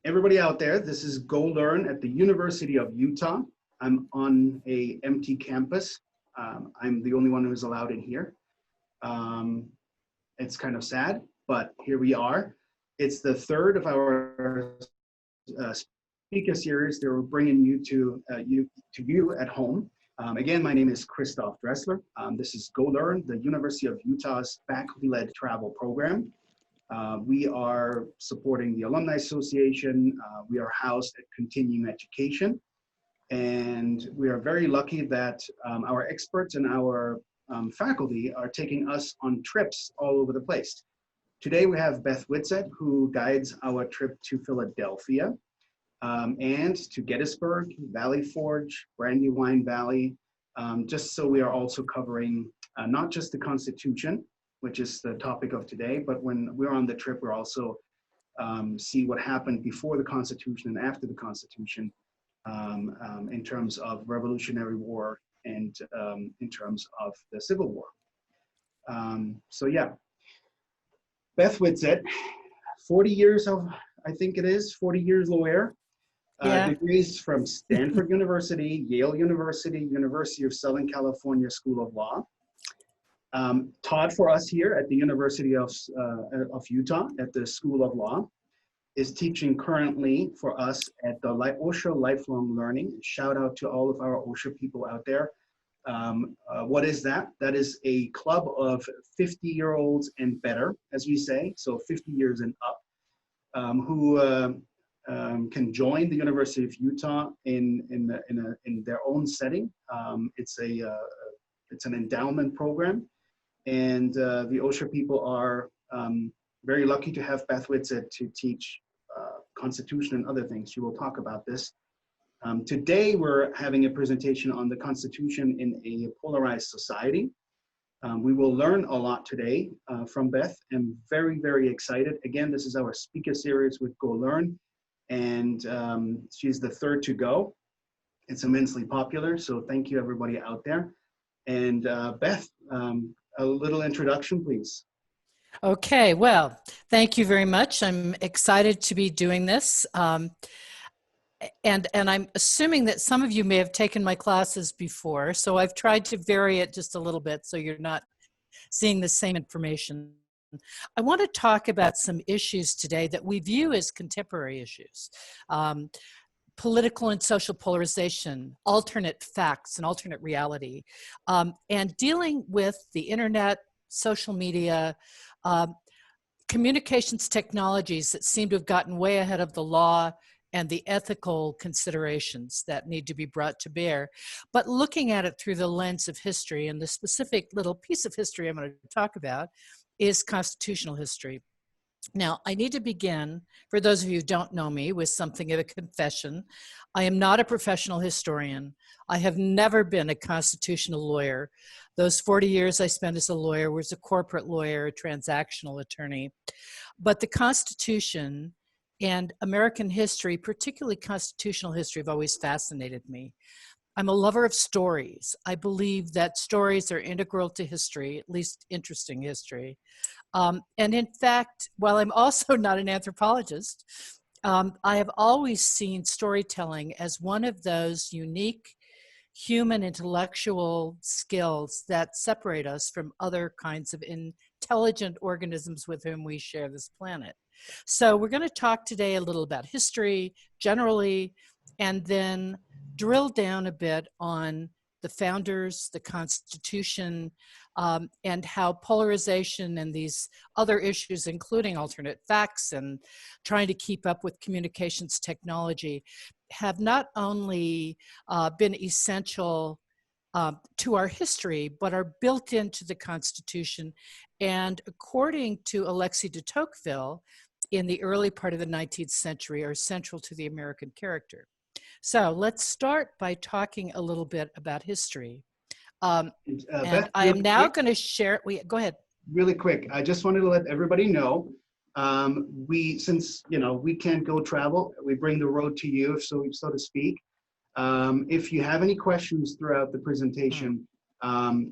Everybody out there, this is Go Learn at the University of Utah. I'm on a empty campus. I'm the only one who's allowed in here. It's kind of sad, but here we are. It's the third of our speaker series that we're bringing you to view at home. Again, my name is Christoph Dressler. This is Go Learn, the University of Utah's faculty-led travel program. We are supporting the Alumni Association. We are housed at Continuing Education. And we are very lucky that our experts and our faculty are taking us on trips all over the place. Today we have Beth Whitsett, who guides our trip to Philadelphia and to Gettysburg, Valley Forge, Brandywine Valley, just so we are also covering not just the Constitution, which is the topic of today, but when we're on the trip, we're also see what happened before the Constitution and after the Constitution in terms of Revolutionary War and in terms of the Civil War. So yeah, Beth Whitsett, 40 years of, I think it is, 40 years lawyer, degrees from Stanford University, Yale University, University of Southern California School of Law. Taught for us here at the University of Utah at the School of Law, is teaching currently for us at the OSHA Lifelong Learning. Shout out to all of our OSHA people out there. What is that? That is a club of 50-year-olds and better, as we say, so 50 years and up, who can join the University of Utah in their own setting. It's an endowment program. And the OSHA people are very lucky to have Beth Whitsett to teach Constitution and other things. She will talk about this. Today, we're having a presentation on the Constitution in a polarized society. We will learn a lot today from Beth. I'm very, very excited. Again, this is our speaker series with Go Learn, and she's the third to go. It's immensely popular, so thank you everybody out there. And Beth, a little introduction, please. Okay, well, thank you very much. I'm excited to be doing this. And I'm assuming that some of you may have taken my classes before, so I've tried to vary it just a little bit so you're not seeing the same information. I want to talk about some issues today that we view as contemporary issues. Political and social polarization, alternate facts and alternate reality, and dealing with the internet, social media, communications technologies that seem to have gotten way ahead of the law and the ethical considerations that need to be brought to bear, but looking at it through the lens of history. And the specific little piece of history I'm going to talk about is constitutional history. Now, I need to begin, for those of you who don't know me, with something of a confession. I am not a professional historian. I have never been a constitutional lawyer. Those 40 years I spent as a lawyer was a corporate lawyer, a transactional attorney. But the Constitution and American history, particularly constitutional history, have always fascinated me. I'm a lover of stories. I believe that stories are integral to history, at least interesting history. And in fact, while I'm also not an anthropologist, I have always seen storytelling as one of those unique human intellectual skills that separate us from other kinds of intelligent organisms with whom we share this planet. So we're going to talk today a little about history generally, and then drill down a bit on the founders, the Constitution, and how polarization and these other issues, including alternate facts and trying to keep up with communications technology, have not only been essential to our history, but are built into the Constitution. And according to Alexis de Tocqueville, in the early part of the 19th century, are central to the American character. So let's start by talking a little bit about history. And Beth, I am now going to share, go ahead. Really quick, I just wanted to let everybody know, since we can't go travel, we bring the road to you, so to speak. If you have any questions throughout the presentation,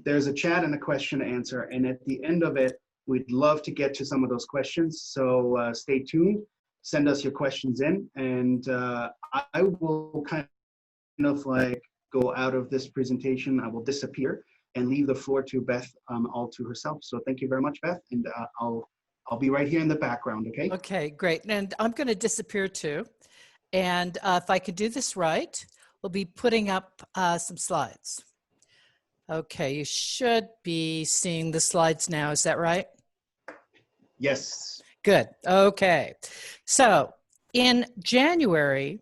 there's a chat and a question answer, and at the end of it, we'd love to get to some of those questions, so stay tuned. send us your questions in, and I will kind of like go out of this presentation. I will disappear and leave the floor to Beth all to herself. So thank you very much, Beth, and I'll be right here in the background, okay? Okay, great. And I'm going to disappear too. And if I could do this right, we'll be putting up some slides. Okay, you should be seeing the slides now. Is that right? Yes. Good. Okay. So in January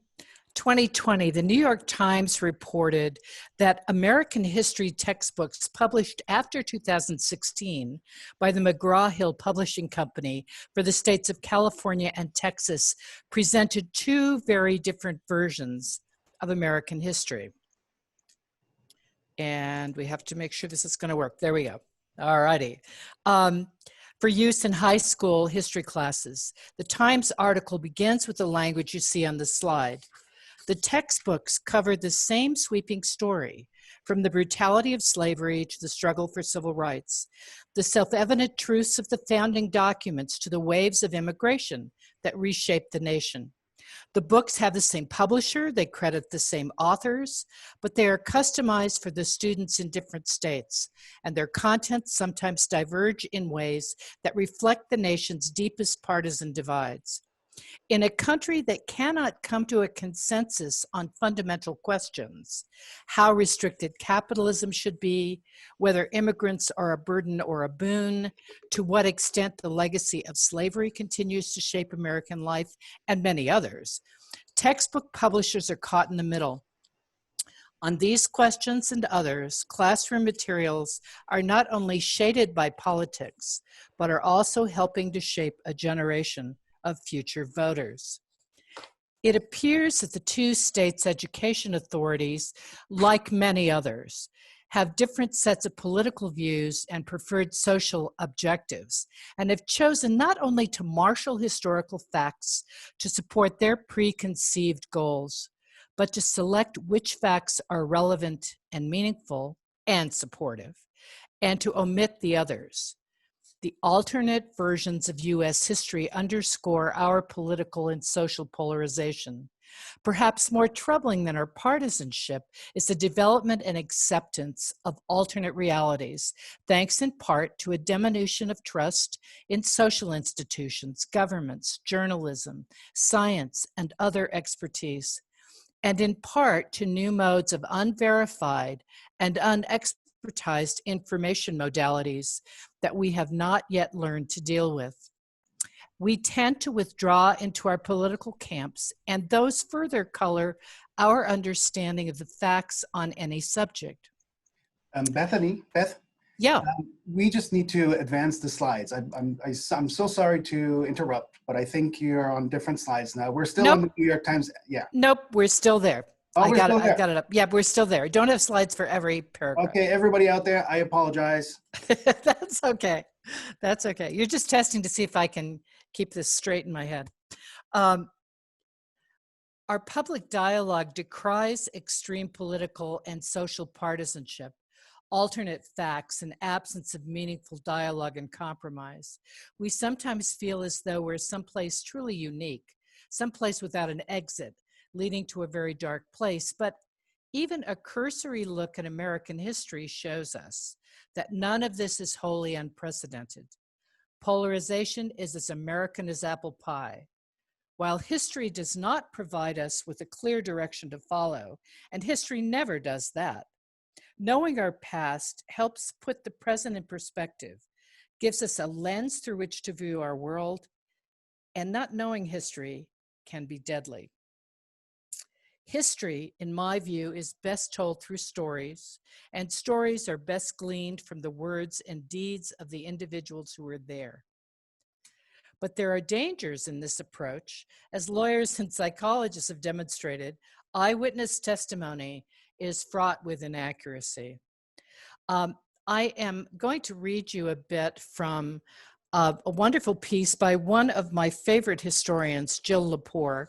2020, the New York Times reported that American history textbooks published after 2016 by the McGraw-Hill Publishing Company for the states of California and Texas presented two very different versions of American history. And we have to make sure this is going to work. There we go. All righty. For use in high school history classes, the Times article begins with the language you see on the slide. The textbooks covered the same sweeping story, from the brutality of slavery to the struggle for civil rights, the self-evident truths of the founding documents to the waves of immigration that reshaped the nation. The books have the same publisher, they credit the same authors, but they are customized for the students in different states, and their contents sometimes diverge in ways that reflect the nation's deepest partisan divides. In a country that cannot come to a consensus on fundamental questions, how restricted capitalism should be, whether immigrants are a burden or a boon, to what extent the legacy of slavery continues to shape American life, and many others, textbook publishers are caught in the middle. On these questions and others, classroom materials are not only shaded by politics, but are also helping to shape a generation of future voters. It appears that the two states' education authorities, like many others, have different sets of political views and preferred social objectives, and have chosen not only to marshal historical facts to support their preconceived goals, but to select which facts are relevant and meaningful and supportive, and to omit the others. The alternate versions of U.S. history underscore our political and social polarization. Perhaps more troubling than our partisanship is the development and acceptance of alternate realities, thanks in part to a diminution of trust in social institutions, governments, journalism, science, and other expertise, and in part to new modes of unverified and unexpertized information modalities that we have not yet learned to deal with. We tend to withdraw into our political camps, and those further color our understanding of the facts on any subject. Beth? Yeah. We just need to advance the slides. I'm so sorry to interrupt, but I think you're on different slides now. We're still on the New York Times. Yeah. Nope, we're still there. Oh, I got it up. Yeah, we're still there. I don't have slides for every paragraph. Okay, everybody out there, I apologize. That's okay. That's okay. You're just testing to see if I can keep this straight in my head. Our public dialogue decries extreme political and social partisanship, alternate facts, and absence of meaningful dialogue and compromise. We sometimes feel as though we're someplace truly unique, someplace without an exit, leading to a very dark place. But even a cursory look at American history shows us that none of this is wholly unprecedented. Polarization is as American as apple pie. While history does not provide us with a clear direction to follow, and history never does that, knowing our past helps put the present in perspective, gives us a lens through which to view our world, and not knowing history can be deadly. History, in my view, is best told through stories, and stories are best gleaned from the words and deeds of the individuals who were there. But there are dangers in this approach. As lawyers and psychologists have demonstrated, eyewitness testimony is fraught with inaccuracy. I am going to read you a bit from a wonderful piece by one of my favorite historians, Jill Lepore.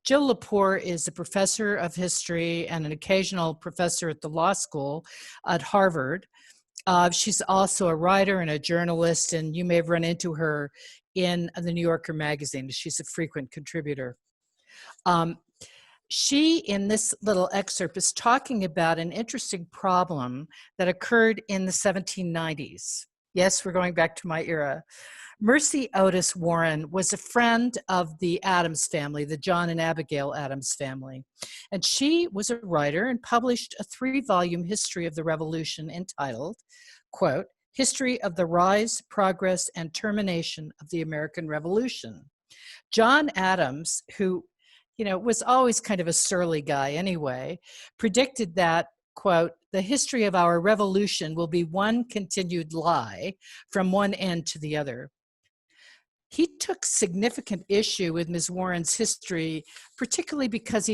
Jill Lepore is a professor of history and an occasional professor at the law school at Harvard. She's also a writer and a journalist, and you may have run into her in the New Yorker magazine. She's a frequent contributor. She, in this little excerpt, is talking about an interesting problem that occurred in the 1790s. Yes, we're going back to my era. Mercy Otis Warren was a friend of the Adams family, the John and Abigail Adams family. And she was a writer and published a 3-volume history of the Revolution entitled, quote, History of the Rise, Progress, and Termination of the American Revolution. John Adams, who was always kind of a surly guy anyway, predicted that, quote, the history of our revolution will be one continued lie from one end to the other. He took significant issue with Ms. Warren's history, particularly because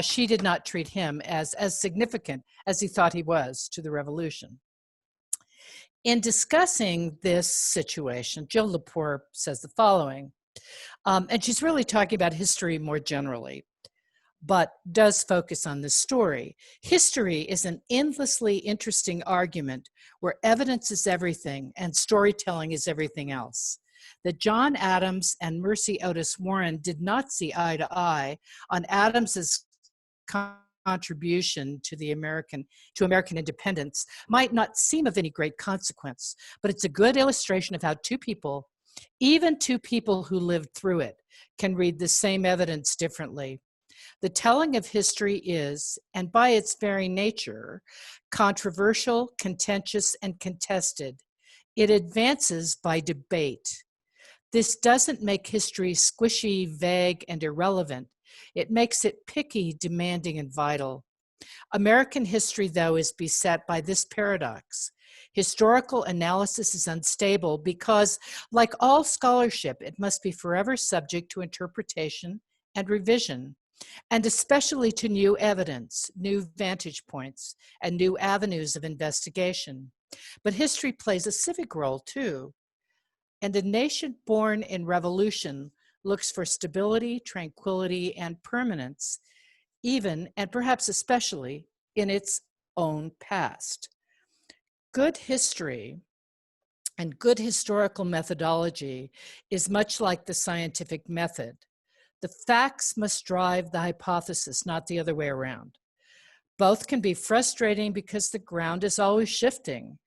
she did not treat him as significant as he thought he was to the revolution. In discussing this situation, Jill Lepore says the following, and she's really talking about history more generally, but does focus on this story. History is an endlessly interesting argument where evidence is everything and storytelling is everything else. That John Adams and Mercy Otis Warren did not see eye to eye on Adams's contribution to American independence might not seem of any great consequence, but it's a good illustration of how even two people who lived through it, can read the same evidence differently. The telling of history is, and by its very nature, controversial, contentious, and contested. It advances by debate. This doesn't make history squishy, vague, and irrelevant. It makes it picky, demanding, and vital. American history, though, is beset by this paradox. Historical analysis is unstable because, like all scholarship, it must be forever subject to interpretation and revision, and especially to new evidence, new vantage points, and new avenues of investigation. But history plays a civic role, too. And a nation born in revolution looks for stability, tranquility, and permanence, even, and perhaps especially, in its own past. Good history and good historical methodology is much like the scientific method. The facts must drive the hypothesis, not the other way around. Both can be frustrating because the ground is always shifting.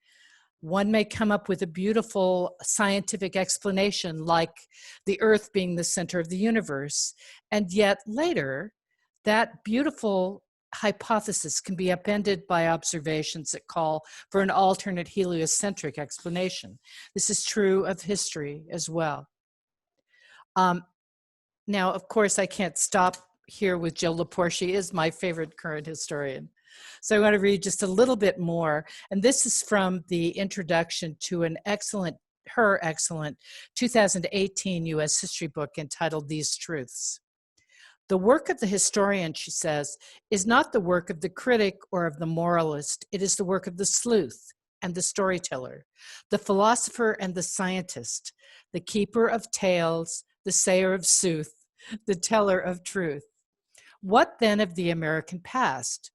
One may come up with a beautiful scientific explanation, like the Earth being the center of the universe, and yet later, that beautiful hypothesis can be upended by observations that call for an alternate heliocentric explanation. This is true of history as well. Now, of course, I can't stop here with Jill Lepore. She is my favorite current historian. So I want to read just a little bit more. And this is from the introduction to her excellent 2018 U.S. history book entitled These Truths. The work of the historian, she says, is not the work of the critic or of the moralist. It is the work of the sleuth and the storyteller, the philosopher and the scientist, the keeper of tales, the sayer of sooth, the teller of truth. What then of the American past?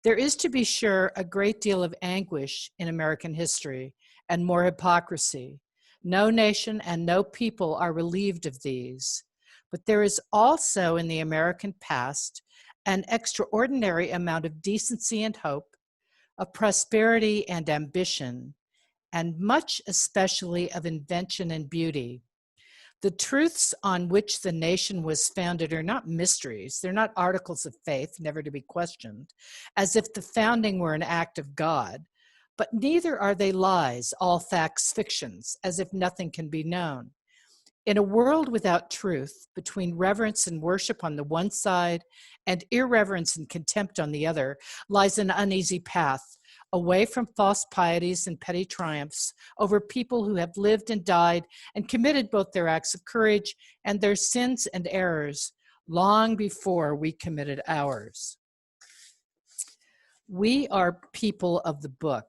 There is, to be sure, a great deal of anguish in American history and more hypocrisy. No nation and no people are relieved of these. But there is also in the American past an extraordinary amount of decency and hope, of prosperity and ambition, and much especially of invention and beauty. The truths on which the nation was founded are not mysteries. They're not articles of faith, never to be questioned, as if the founding were an act of God. But neither are they lies, all facts fictions, as if nothing can be known. In a world without truth, between reverence and worship on the one side and irreverence and contempt on the other, lies an uneasy path, away from false pieties and petty triumphs, over people who have lived and died and committed both their acts of courage and their sins and errors long before we committed ours. We are people of the book.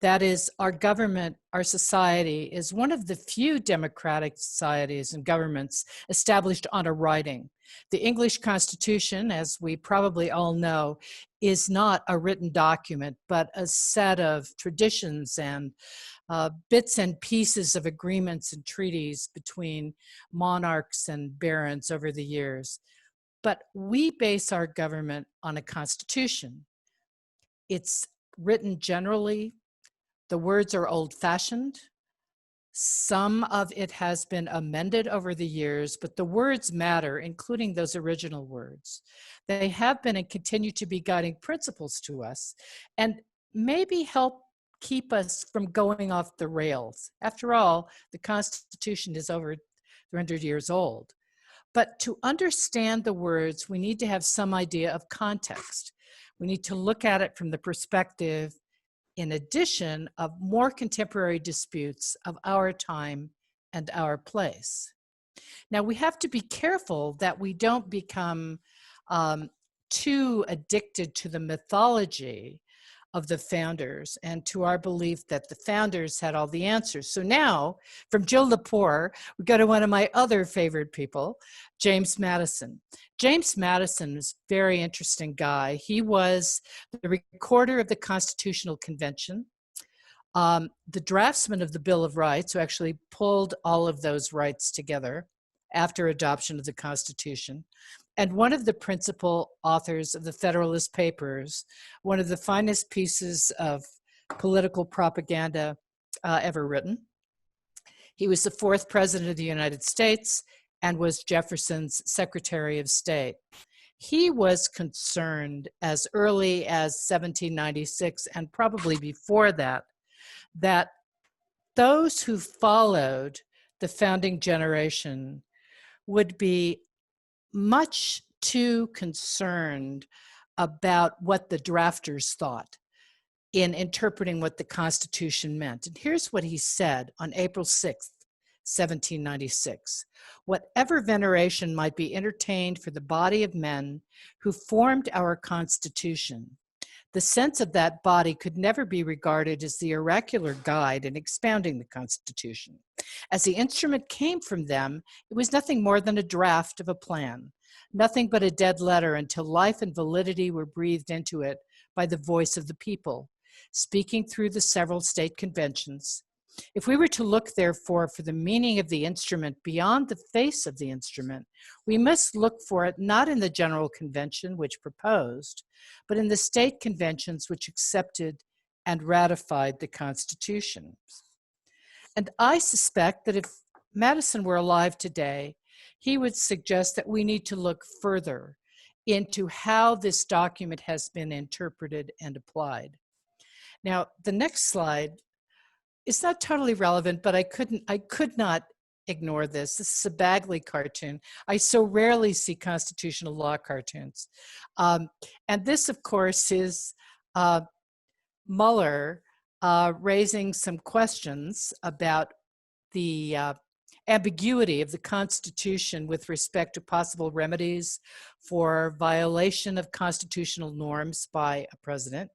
That is, our government, our society, is one of the few democratic societies and governments established on a writing. The English Constitution, as we probably all know, is not a written document, but a set of traditions and bits and pieces of agreements and treaties between monarchs and barons over the years. But we base our government on a constitution. It's written generally. The words are old-fashioned. Some of it has been amended over the years, but the words matter, including those original words. They have been and continue to be guiding principles to us and maybe help keep us from going off the rails. After all, the Constitution is over 300 years old. But to understand the words, we need to have some idea of context. We need to look at it from the perspective, in addition, of more contemporary disputes of our time and our place. Now, we have to be careful that we don't become too addicted to the mythology of the founders and to our belief that the founders had all the answers. So now, from Jill Lepore, we go to one of my other favorite people, James Madison. James Madison is a very interesting guy. He was the recorder of the Constitutional Convention, the draftsman of the Bill of Rights, who actually pulled all of those rights together after adoption of the Constitution, and one of the principal authors of the Federalist Papers, one of the finest pieces of political propaganda ever written. He was the fourth president of the United States and was Jefferson's Secretary of State. He was concerned as early as 1796 and probably before that, that those who followed the founding generation would be much too concerned about what the drafters thought in interpreting what the Constitution meant. And here's what he said on April 6th, 1796. Whatever veneration might be entertained for the body of men who formed our Constitution, the sense of that body could never be regarded as the oracular guide in expounding the Constitution. As the instrument came from them, it was nothing more than a draft of a plan, nothing but a dead letter until life and validity were breathed into it by the voice of the people, speaking through the several state conventions. If we were to look, therefore, for the meaning of the instrument beyond the face of the instrument, we must look for it not in the General Convention which proposed, but in the state conventions which accepted and ratified the Constitution. And I suspect that if Madison were alive today, he would suggest that we need to look further into how this document has been interpreted and applied. Now, the next slide is not totally relevant, but I could not ignore this. This is a Bagley cartoon. I so rarely see constitutional law cartoons. And this, of course, is Mueller raising some questions about the ambiguity of the Constitution with respect to possible remedies for violation of constitutional norms by a president,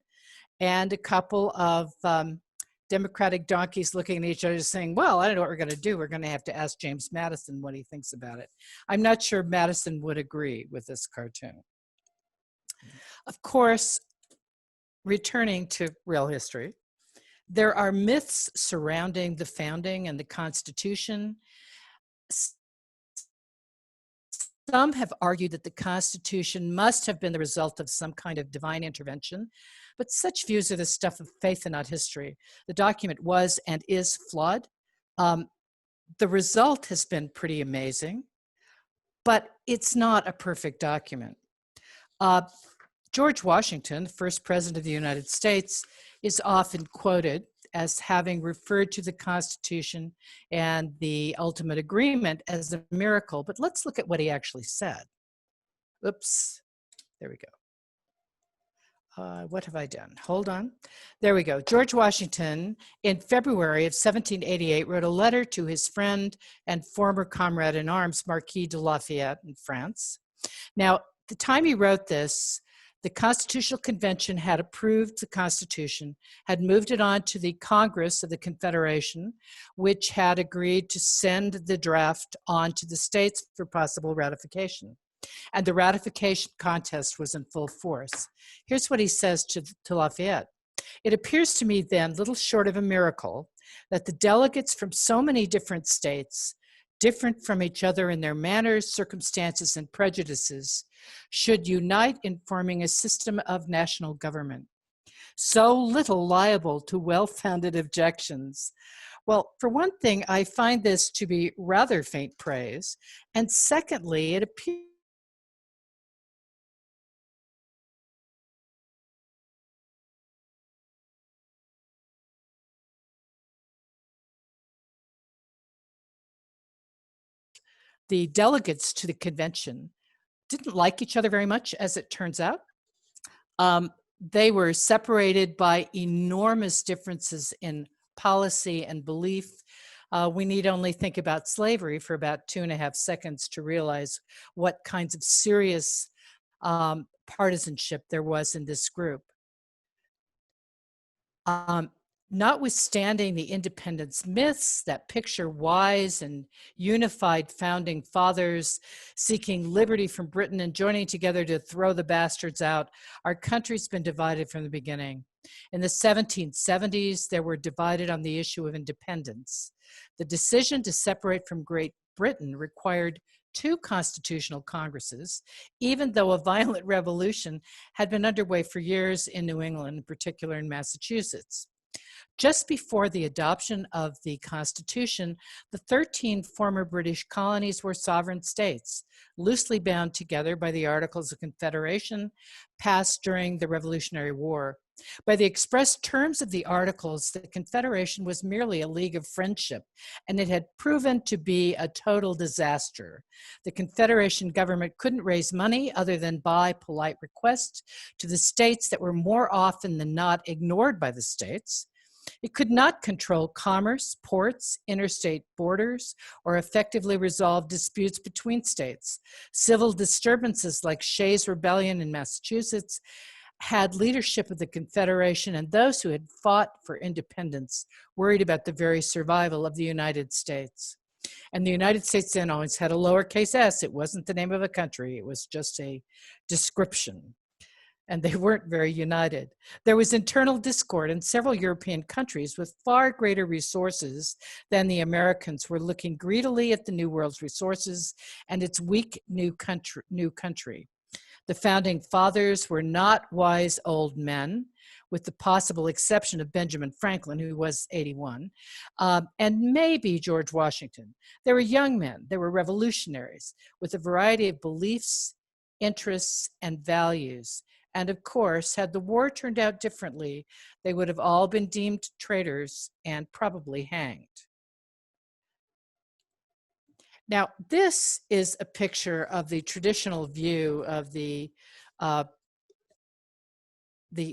and a couple of Democratic donkeys looking at each other saying, well, I don't know what we're going to do. We're going to have to ask James Madison what he thinks about it. I'm not sure Madison would agree with this cartoon. Of course, returning to real history, there are myths surrounding the founding and the Constitution. Some have argued that the Constitution must have been the result of some kind of divine intervention, but such views are the stuff of faith and not history. The document was and is flawed. The result has been pretty amazing, but it's not a perfect document. George Washington, the first president of the United States, is often quoted as having referred to the Constitution and the ultimate agreement as a miracle. But let's look at what he actually said. Oops, there we go. What have I done? Hold on. There we go. George Washington, in February of 1788, wrote a letter to his friend and former comrade in arms, Marquis de Lafayette in France. Now, the time he wrote this, the Constitutional Convention had approved the Constitution, had moved it on to the Congress of the Confederation, which had agreed to send the draft on to the states for possible ratification. And the ratification contest was in full force. Here's what he says to Lafayette. It appears to me then little short of a miracle that the delegates from so many different states, different from each other in their manners, circumstances, and prejudices, should unite in forming a system of national government, so little liable to well-founded objections. Well, for one thing, I find this to be rather faint praise, and secondly, it appears the delegates to the convention didn't like each other very much, as it turns out. They were separated by enormous differences in policy and belief. We need only think about slavery for about 2.5 seconds to realize what kinds of serious partisanship there was in this group. Notwithstanding the independence myths that picture wise and unified founding fathers seeking liberty from Britain and joining together to throw the bastards out, our country's been divided from the beginning. In the 1770s, they were divided on the issue of independence. The decision to separate from Great Britain required 2 constitutional congresses, even though a violent revolution had been underway for years in New England, in particular in Massachusetts. Just before the adoption of the Constitution, the 13 former British colonies were sovereign states, loosely bound together by the Articles of Confederation passed during the Revolutionary War. By the express terms of the Articles, the Confederation was merely a league of friendship, and it had proven to be a total disaster. The Confederation government couldn't raise money other than by polite request to the states that were more often than not ignored by the states. It could not control commerce, ports, interstate borders, or effectively resolve disputes between states. Civil disturbances like Shays' Rebellion in Massachusetts had leadership of the Confederation and those who had fought for independence worried about the very survival of the United States. And the United States then always had a lowercase s. It wasn't the name of a country. It was just a description. And they weren't very united. There was internal discord, and several European countries with far greater resources than the Americans were looking greedily at the New World's resources and its weak new country. The founding fathers were not wise old men, with the possible exception of Benjamin Franklin, who was 81, and maybe George Washington. They were young men. They were revolutionaries with a variety of beliefs, interests, and values. And of course, had the war turned out differently, they would have all been deemed traitors and probably hanged. Now, this is a picture of the traditional view of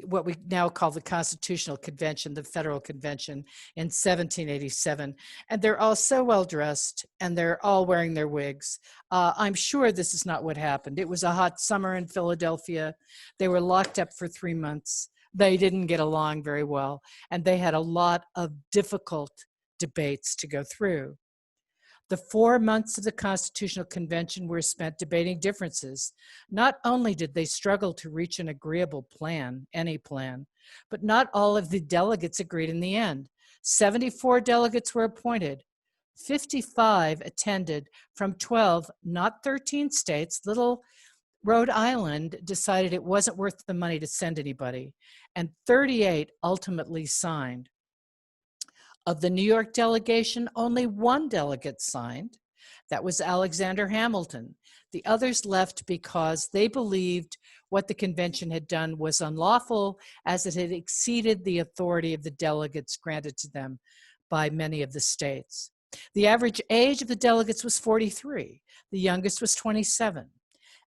what we now call the Constitutional Convention, the Federal Convention in 1787. And they're all so well dressed and they're all wearing their wigs. I'm sure this is not what happened. It was a hot summer in Philadelphia. They were locked up for 3 months. They didn't get along very well, and they had a lot of difficult debates to go through. The 4 months of the Constitutional Convention were spent debating differences. Not only did they struggle to reach an agreeable plan, any plan, but not all of the delegates agreed in the end. 74 delegates were appointed. 55 attended from 12, not 13 states. Little Rhode Island decided it wasn't worth the money to send anybody, and 38 ultimately signed. Of the New York delegation, only 1 delegate signed. That was Alexander Hamilton. The others left because they believed what the convention had done was unlawful, as it had exceeded the authority of the delegates granted to them by many of the states. The average age of the delegates was 43. The youngest was 27.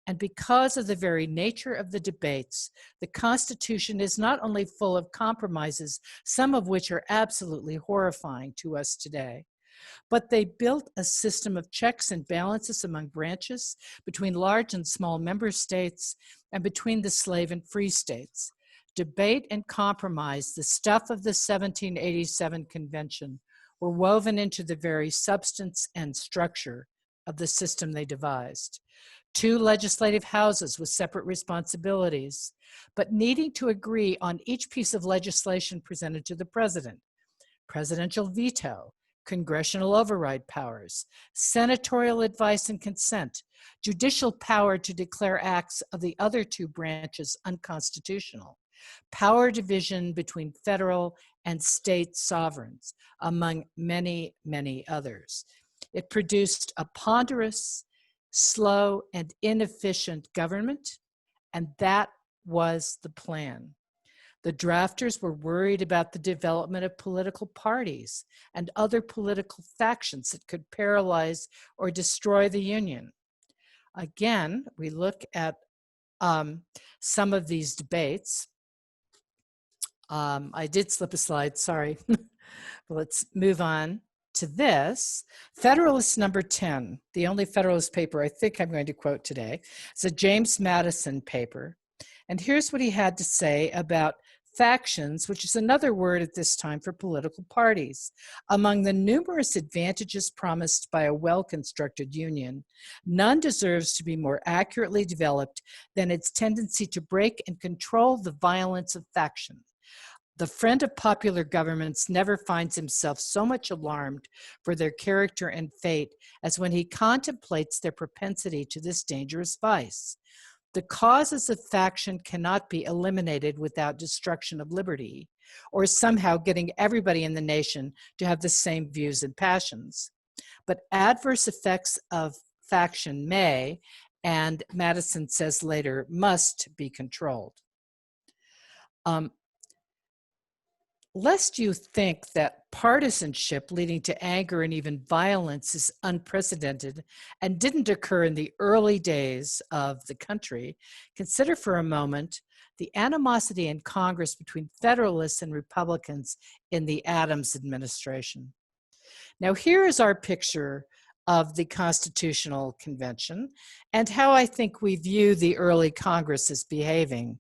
And because of the very nature of the debates, the Constitution is not only full of compromises, some of which are absolutely horrifying to us today, but they built a system of checks and balances among branches, between large and small member states, and between the slave and free states. Debate and compromise, the stuff of the 1787 convention, were woven into the very substance and structure of the system they devised. 2 legislative houses with separate responsibilities, but needing to agree on each piece of legislation presented to the president. presidential veto, congressional override powers, senatorial advice and consent, judicial power to declare acts of the other two branches unconstitutional, power division between federal and state sovereigns, among many, many others. It produced a ponderous, slow, and inefficient government, and that was the plan. The drafters were worried about the development of political parties and other political factions that could paralyze or destroy the Union. Again, we look at some of these debates. I did slip a slide, sorry. Let's move on to this. Federalist number 10, the only Federalist paper I think I'm going to quote today. It's a James Madison paper. And here's what he had to say about factions, which is another word at this time for political parties. Among the numerous advantages promised by a well-constructed union, none deserves to be more accurately developed than its tendency to break and control the violence of faction. The friend of popular governments never finds himself so much alarmed for their character and fate as when he contemplates their propensity to this dangerous vice. The causes of faction cannot be eliminated without destruction of liberty, or somehow getting everybody in the nation to have the same views and passions. But adverse effects of faction may, and Madison says later, must be controlled. Lest you think that partisanship leading to anger and even violence is unprecedented and didn't occur in the early days of the country, consider for a moment the animosity in Congress between Federalists and Republicans in the Adams administration. Now, here is our picture of the Constitutional Convention and how I think we view the early Congress as behaving.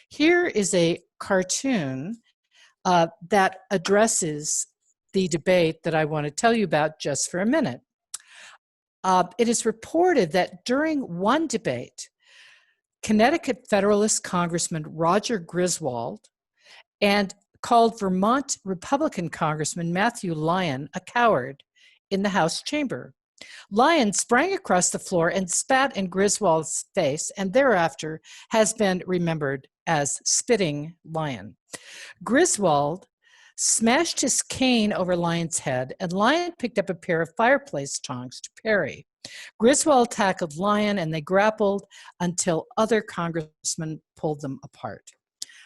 Here is a cartoon that addresses the debate that I want to tell you about just for a minute. It is reported that during one debate, Connecticut Federalist Congressman Roger Griswold and called Vermont Republican Congressman Matthew Lyon a coward in the House chamber. Lyon sprang across the floor and spat in Griswold's face, and thereafter has been remembered as Spitting Lyon. Griswold smashed his cane over Lyon's head, and Lyon picked up a pair of fireplace tongs to parry. Griswold tackled Lyon, and they grappled until other congressmen pulled them apart.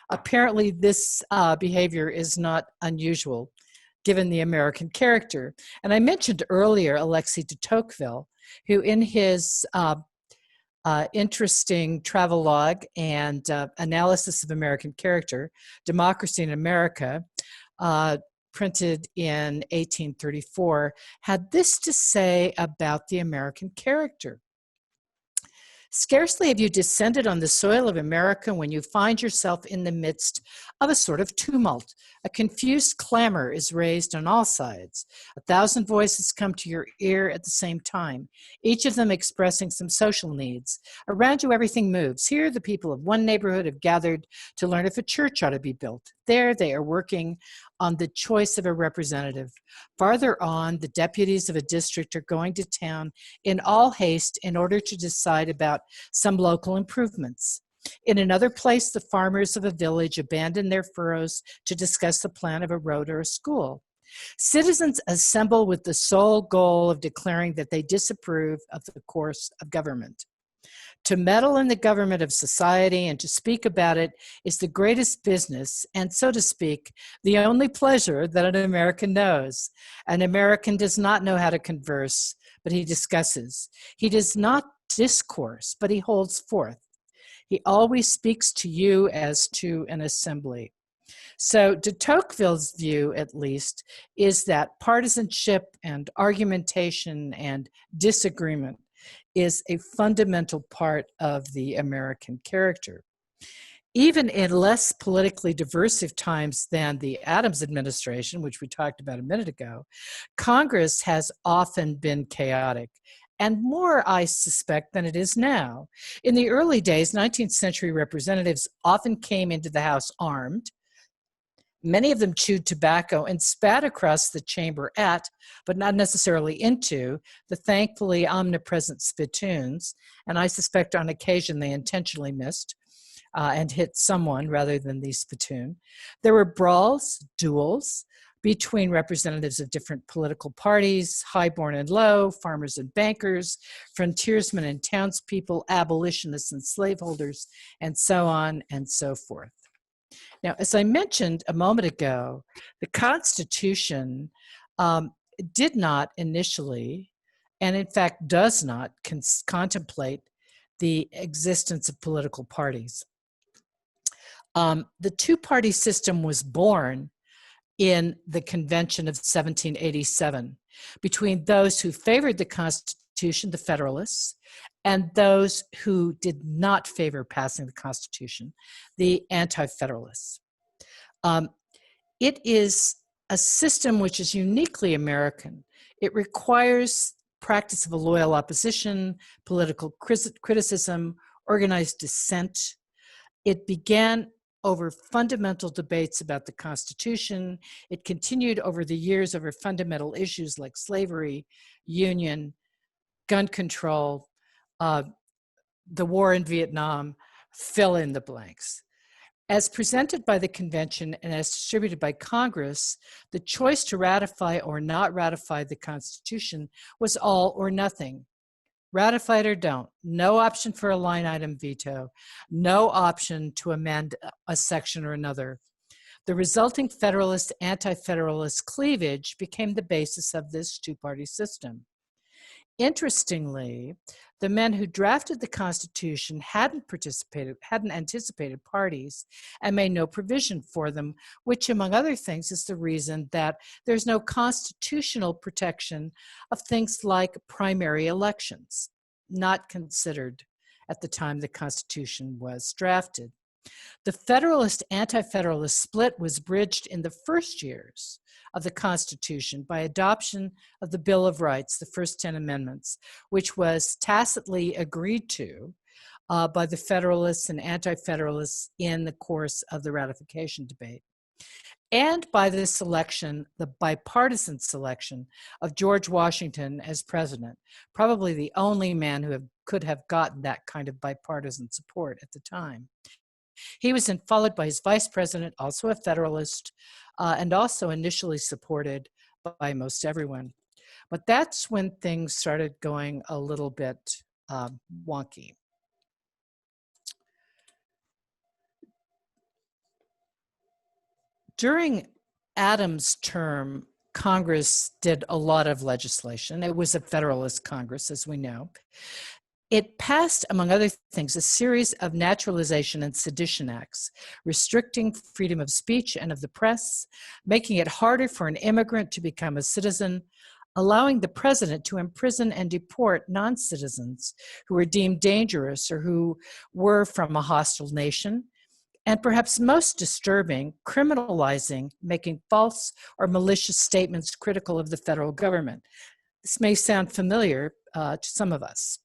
Apparently, this behavior is not unusual, given the American character. And I mentioned earlier Alexis de Tocqueville, who in his interesting travelogue and analysis of American character, Democracy in America, printed in 1834, had this to say about the American character. Scarcely have you descended on the soil of America when you find yourself in the midst of a sort of tumult. A confused clamor is raised on all sides. 1,000 voices come to your ear at the same time, each of them expressing some social needs. Around you, everything moves. Here, the people of one neighborhood have gathered to learn if a church ought to be built. There, they are working on the choice of a representative. Farther on, the deputies of a district are going to town in all haste in order to decide about some local improvements. In another place, the farmers of a village abandon their furrows to discuss the plan of a road or a school. Citizens assemble with the sole goal of declaring that they disapprove of the course of government. To meddle in the government of society and to speak about it is the greatest business and, so to speak, the only pleasure that an American knows. An American does not know how to converse, but he discusses. He does not discourse, but he holds forth. He always speaks to you as to an assembly. So de Tocqueville's view, at least, is that partisanship and argumentation and disagreement is a fundamental part of the American character. Even in less politically diversive times than the Adams administration, which we talked about a minute ago, Congress has often been chaotic, and more, I suspect, than it is now. In the early days, 19th century representatives often came into the House armed, Many of them chewed tobacco and spat across the chamber at, but not necessarily into, the thankfully omnipresent spittoons, and I suspect on occasion they intentionally missed and hit someone rather than the spittoon. There were brawls, duels, between representatives of different political parties, highborn and low, farmers and bankers, frontiersmen and townspeople, abolitionists and slaveholders, and so on and so forth. Now, as I mentioned a moment ago, the Constitution did not initially, and in fact does not contemplate the existence of political parties. The two-party system was born in the Convention of 1787 between those who favored the Constitution, the Federalists, and those who did not favor passing the Constitution, the Anti-Federalists. It is a system which is uniquely American. It requires practice of a loyal opposition, political criticism, organized dissent. It began over fundamental debates about the Constitution. It continued over the years over fundamental issues like slavery, union, gun control, the war in Vietnam, fill in the blanks. As presented by the convention and as distributed by Congress, the choice to ratify or not ratify the Constitution was all or nothing. Ratify it or don't. No option for a line item veto. No option to amend a section or another. The resulting Federalist, Anti-Federalist cleavage became the basis of this two-party system. Interestingly, the men who drafted the Constitution hadn't anticipated parties and made no provision for them, which, among other things, is the reason that there's no constitutional protection of things like primary elections, not considered at the time the Constitution was drafted. The Federalist Anti-Federalist split was bridged in the first years of the Constitution by adoption of the Bill of Rights, the first 10 amendments, which was tacitly agreed to by the Federalists and Anti-Federalists in the course of the ratification debate. And by the selection, the bipartisan selection of George Washington as president, probably the only man who could have gotten that kind of bipartisan support at the time. He was then followed by his vice president, also a Federalist, and also initially supported by most everyone. But that's when things started going a little bit wonky. During Adams' term, Congress did a lot of legislation. It was a Federalist Congress, as we know. It passed, among other things, a series of naturalization and sedition acts, restricting freedom of speech and of the press, making it harder for an immigrant to become a citizen, allowing the president to imprison and deport non-citizens who were deemed dangerous or who were from a hostile nation, and perhaps most disturbing, criminalizing making false or malicious statements critical of the federal government. This may sound familiar to some of us.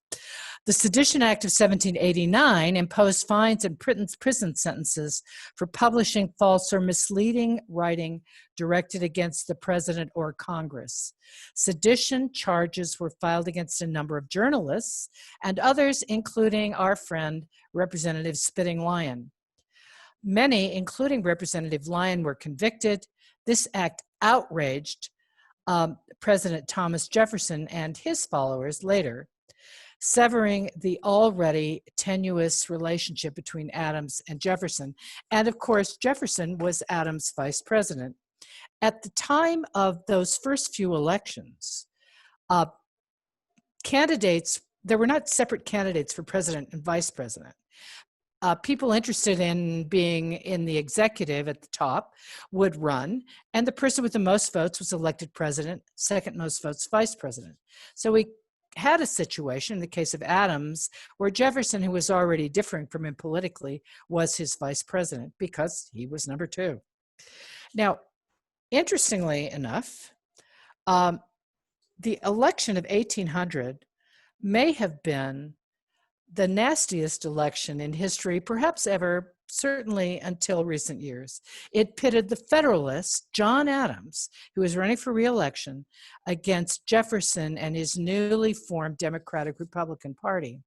The Sedition Act of 1789 imposed fines and prison sentences for publishing false or misleading writing directed against the president or Congress. Sedition charges were filed against a number of journalists and others, including our friend, Representative Spitting Lion. Many, including Representative Lyon, were convicted. This act outraged President Thomas Jefferson and his followers later, severing the already tenuous relationship between Adams and Jefferson. And of course, Jefferson was Adams' vice president. At the time of those first few elections, there were not separate candidates for president and vice president. People interested in being in the executive at the top would run, and the person with the most votes was elected president, second most votes vice president. So we had a situation in the case of Adams where Jefferson, who was already differing from him politically, was his vice president because he was number two. Now, interestingly enough, the election of 1800 may have been the nastiest election in history, perhaps ever, certainly until recent years. It pitted the Federalist, John Adams, who was running for re-election, against Jefferson and his newly formed Democratic-Republican Party.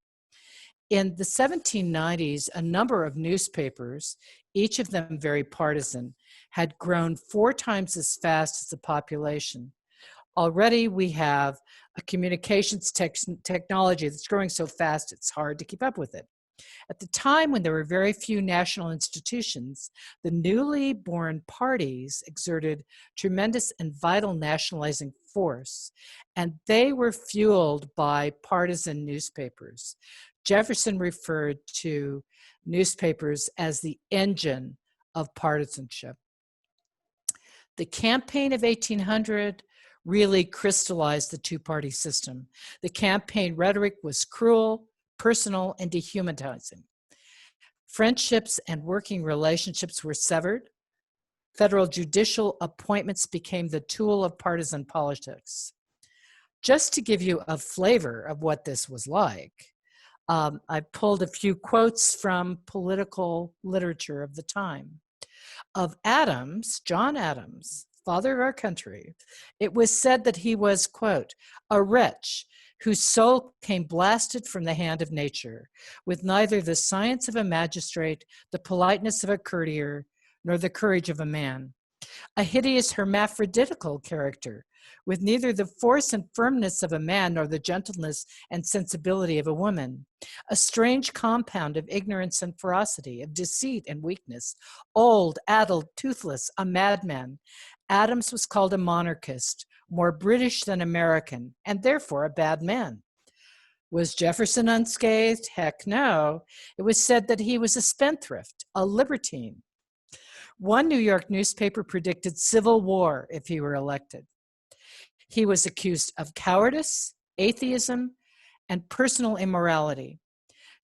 In the 1790s, a number of newspapers, each of them very partisan, had grown 4 times as fast as the population. Already we have a communications technology that's growing so fast it's hard to keep up with it. At the time when there were very few national institutions, the newly born parties exerted tremendous and vital nationalizing force, and they were fueled by partisan newspapers. Jefferson referred to newspapers as the engine of partisanship. The campaign of 1800 really crystallized the two-party system. The campaign rhetoric was cruel, personal, and dehumanizing. Friendships and working relationships were severed. Federal judicial appointments became the tool of partisan politics. Just to give you a flavor of what this was like, I pulled a few quotes from political literature of the time. Of Adams, John Adams, father of our country, it was said that he was, quote, a wretch whose soul came blasted from the hand of nature, with neither the science of a magistrate, the politeness of a courtier, nor the courage of a man. A hideous hermaphroditical character, with neither the force and firmness of a man nor the gentleness and sensibility of a woman. A strange compound of ignorance and ferocity, of deceit and weakness, old, addled, toothless, a madman. Adams was called a monarchist, more British than American, and therefore a bad man. Was Jefferson unscathed? Heck no. It was said that he was a spendthrift, a libertine. One New York newspaper predicted civil war if he were elected. He was accused of cowardice, atheism, and personal immorality.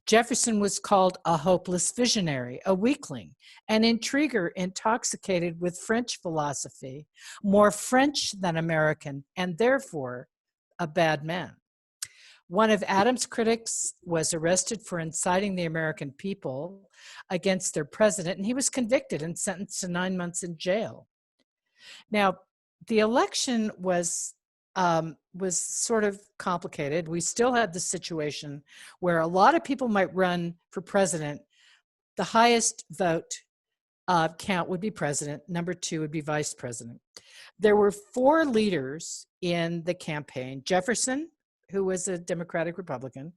Jefferson was called a hopeless visionary, a weakling, an intriguer intoxicated with French philosophy, more French than American, and therefore a bad man. One of Adams' critics was arrested for inciting the American people against their president, and he was convicted and sentenced to 9 months in jail. Now, the election was sort of complicated. We still had the situation where a lot of people might run for president. The highest vote count would be president. Number 2 would be vice president. There were 4 leaders in the campaign: Jefferson, who was a Democratic Republican;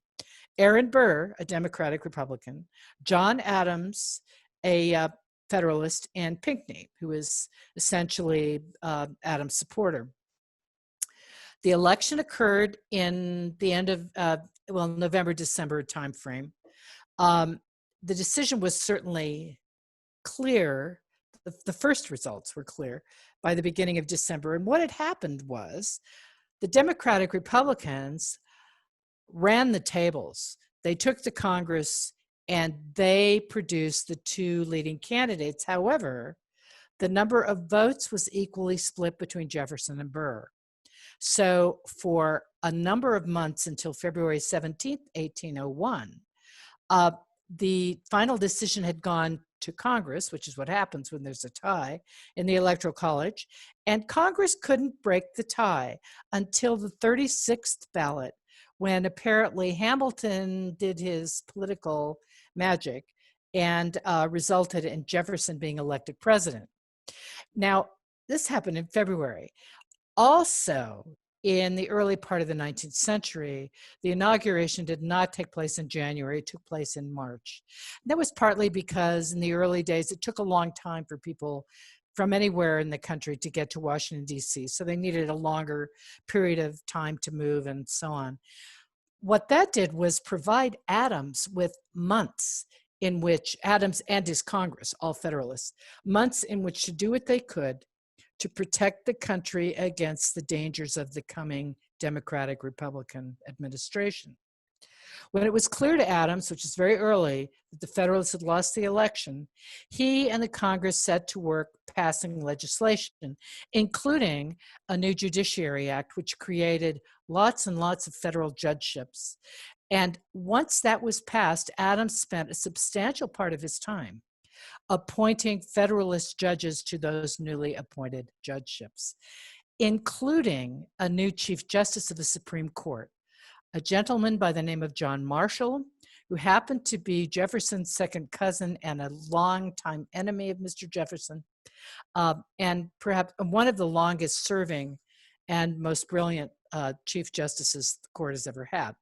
Aaron Burr, a Democratic Republican; John Adams, a Federalist; and Pinckney, who was essentially Adams' supporter. The election occurred in the end of, November, December timeframe. The decision was certainly clear. The first results were clear by the beginning of December. And what had happened was the Democratic Republicans ran the tables. They took the Congress and they produced the 2 leading candidates. However, the number of votes was equally split between Jefferson and Burr. So for a number of months until February 17th, 1801, the final decision had gone to Congress, which is what happens when there's a tie in the Electoral College, and Congress couldn't break the tie until the 36th ballot, when apparently Hamilton did his political magic and resulted in Jefferson being elected president. Now, this happened in February. Also, in the early part of the 19th century, the inauguration did not take place in January, it took place in March. That was partly because in the early days, it took a long time for people from anywhere in the country to get to Washington, D.C., so they needed a longer period of time to move and so on. What that did was provide Adams with months in which, Adams and his Congress, all Federalists, months in which to do what they could to protect the country against the dangers of the coming Democratic-Republican administration. When it was clear to Adams, which is very early, that the Federalists had lost the election, he and the Congress set to work passing legislation, including a new Judiciary Act, which created lots and lots of federal judgeships. And once that was passed, Adams spent a substantial part of his time appointing Federalist judges to those newly appointed judgeships, including a new Chief Justice of the Supreme Court, a gentleman by the name of John Marshall, who happened to be Jefferson's second cousin and a longtime enemy of Mr. Jefferson, and perhaps one of the longest serving and most brilliant Chief Justices the court has ever had.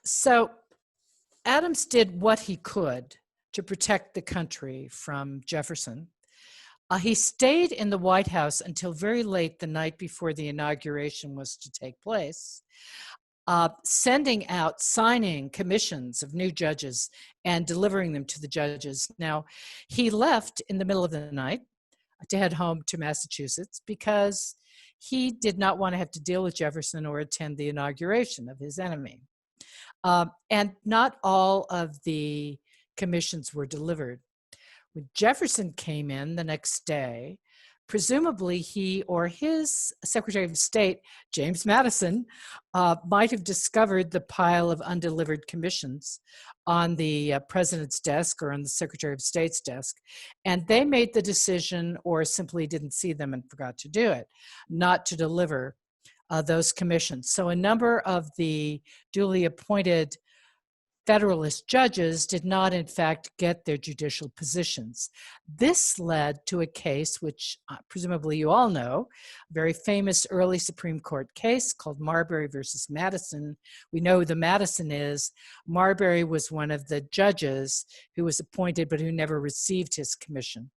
So Adams did what he could to protect the country from Jefferson. He stayed in the White House until very late the night before the inauguration was to take place, sending out, signing commissions of new judges and delivering them to the judges. Now, he left in the middle of the night to head home to Massachusetts because he did not want to have to deal with Jefferson or attend the inauguration of his enemy. And not all of the commissions were delivered. When Jefferson came in the next day, presumably he or his Secretary of State, James Madison, might have discovered the pile of undelivered commissions on the president's desk or on the Secretary of State's desk. And they made the decision, or simply didn't see them and forgot to do it, not to deliver those commissions. So a number of the duly appointed Federalist judges did not, in fact, get their judicial positions. This led to a case which presumably you all know, a very famous early Supreme Court case called Marbury versus Madison. We know who the Madison is. Marbury was one of the judges who was appointed but who never received his commission.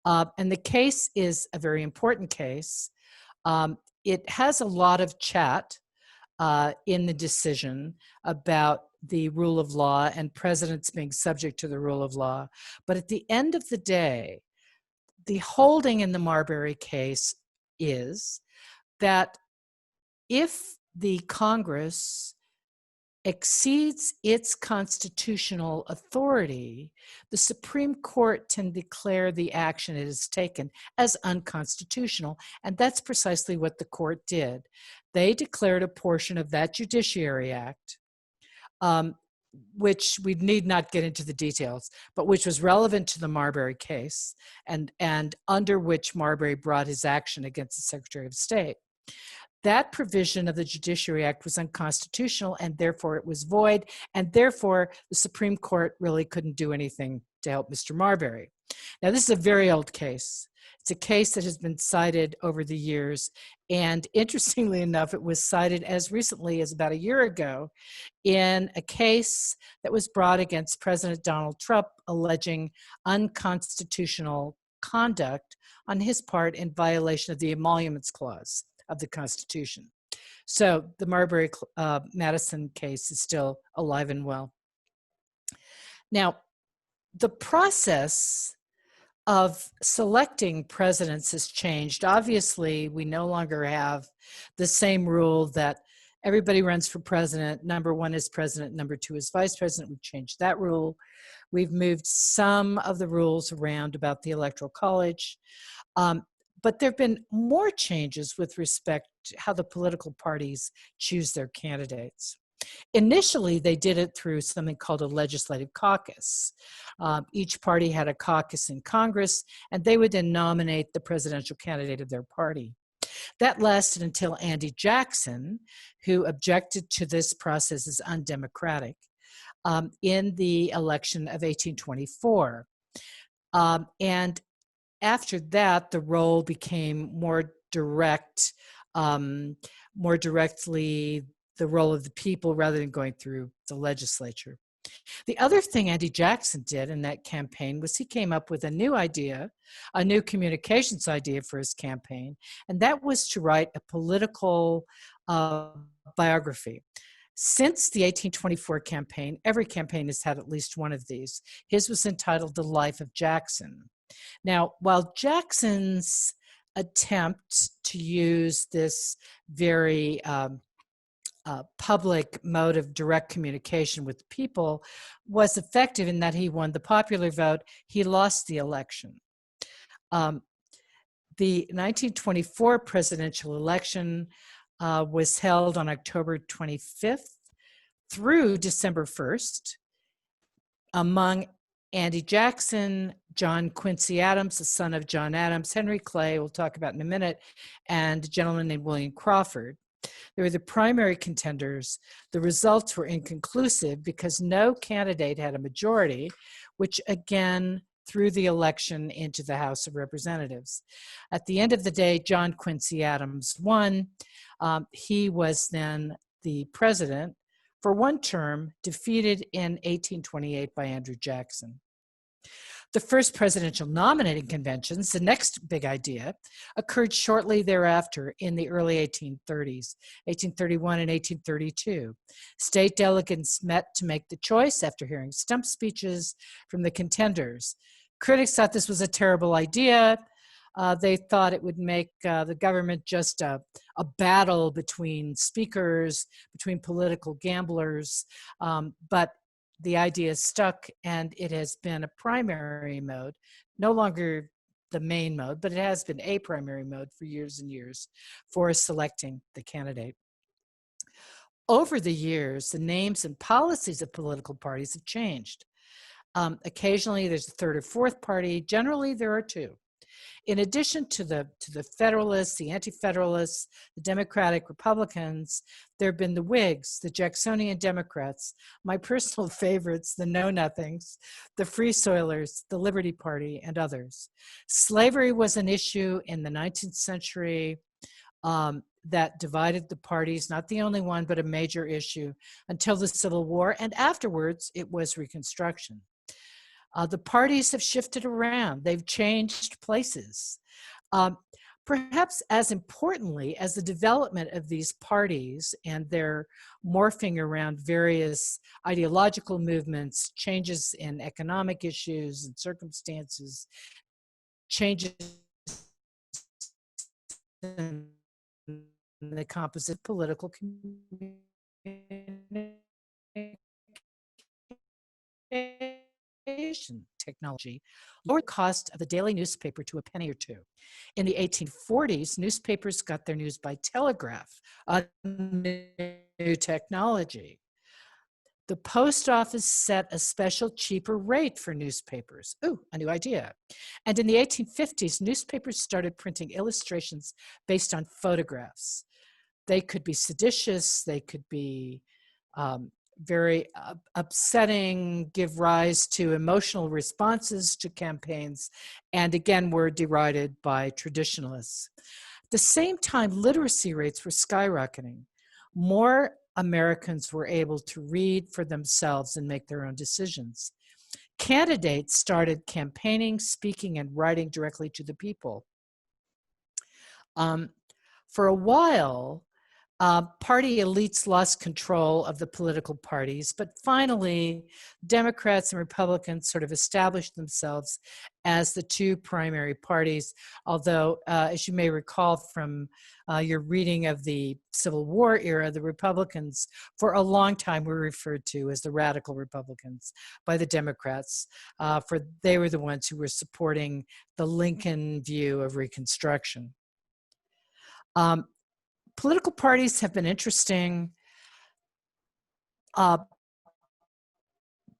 And the case is a very important case. It has a lot of chat in the decision about the rule of law and presidents being subject to the rule of law. But at the end of the day, the holding in the Marbury case is that if the Congress exceeds its constitutional authority, the Supreme Court can declare the action it has taken as unconstitutional. And that's precisely what the court did. They declared a portion of that Judiciary Act, which we need not get into the details, but which was relevant to the Marbury case and under which Marbury brought his action against the Secretary of State. That provision of the Judiciary Act was unconstitutional, and therefore it was void, and therefore the Supreme Court really couldn't do anything to help Mr. Marbury. Now, this is a very old case. It's a case that has been cited over the years, and interestingly enough, it was cited as recently as about a year ago in a case that was brought against President Donald Trump alleging unconstitutional conduct on his part in violation of the Emoluments Clause of the Constitution. So the Marbury-Madison case is still alive and well. Now, the process of selecting presidents has changed. Obviously, we no longer have the same rule that everybody runs for president. Number one is president, number two is vice president. We've changed that rule. We've moved some of the rules around about the Electoral College. But there have been more changes with respect to how the political parties choose their candidates. Initially, they did it through something called a legislative caucus. Each party had a caucus in Congress, and they would then nominate the presidential candidate of their party. That lasted until Andy Jackson, who objected to this process as undemocratic, in the election of 1824. And after that, the role became more direct, more directly the role of the people rather than going through the legislature. The other thing Andy Jackson did in that campaign was he came up with a new idea, a new communications idea for his campaign, and that was to write a political biography. Since the 1824 campaign, every campaign has had at least one of these. His was entitled The Life of Jackson. Now, while Jackson's attempt to use this very public mode of direct communication with the people was effective in that he won the popular vote, he lost the election. The 1924 presidential election was held on October 25th through December 1st. Among Andy Jackson, John Quincy Adams, the son of John Adams, Henry Clay, we'll talk about in a minute, and a gentleman named William Crawford. They were the primary contenders. The results were inconclusive because no candidate had a majority, which again threw the election into the House of Representatives. At the end of the day, John Quincy Adams won. He was then the president for one term, defeated in 1828 by Andrew Jackson. The first presidential nominating conventions, the next big idea, occurred shortly thereafter in the early 1830s, 1831 and 1832. State delegates met to make the choice after hearing stump speeches from the contenders. Critics thought this was a terrible idea. They thought it would make the government just a battle between speakers, between political gamblers, but the idea stuck, and it has been a primary mode, no longer the main mode, but it has been a primary mode for years and years for selecting the candidate. Over the years, the names and policies of political parties have changed. Occasionally, there's a third or fourth party. Generally, there are two. In addition to the Federalists, the Anti-Federalists, the Democratic Republicans, there have been the Whigs, the Jacksonian Democrats, my personal favorites, the Know-Nothings, the Free Soilers, the Liberty Party, and others. Slavery was an issue in the 19th century that divided the parties, not the only one, but a major issue until the Civil War, and afterwards it was Reconstruction. The parties have shifted around. They've changed places. Perhaps as importantly as the development of these parties and their morphing around various ideological movements, changes in economic issues and circumstances, changes in the composite political community, technology lowered the cost of the daily newspaper to a penny or two. In the 1840s, newspapers got their news by telegraph, a new technology. The post office set a special cheaper rate for newspapers. Ooh, a new idea. And in the 1850s, newspapers started printing illustrations based on photographs. They could be seditious, they could be very upsetting, give rise to emotional responses to campaigns, and again, were derided by traditionalists. At the same time, literacy rates were skyrocketing. More Americans were able to read for themselves and make their own decisions. Candidates started campaigning, speaking, and writing directly to the people. For a while, party elites lost control of the political parties, but finally, Democrats and Republicans sort of established themselves as the two primary parties, although, as you may recall from your reading of the Civil War era, the Republicans, for a long time, were referred to as the radical Republicans by the Democrats, for they were the ones who were supporting the Lincoln view of Reconstruction. Political parties have been interesting.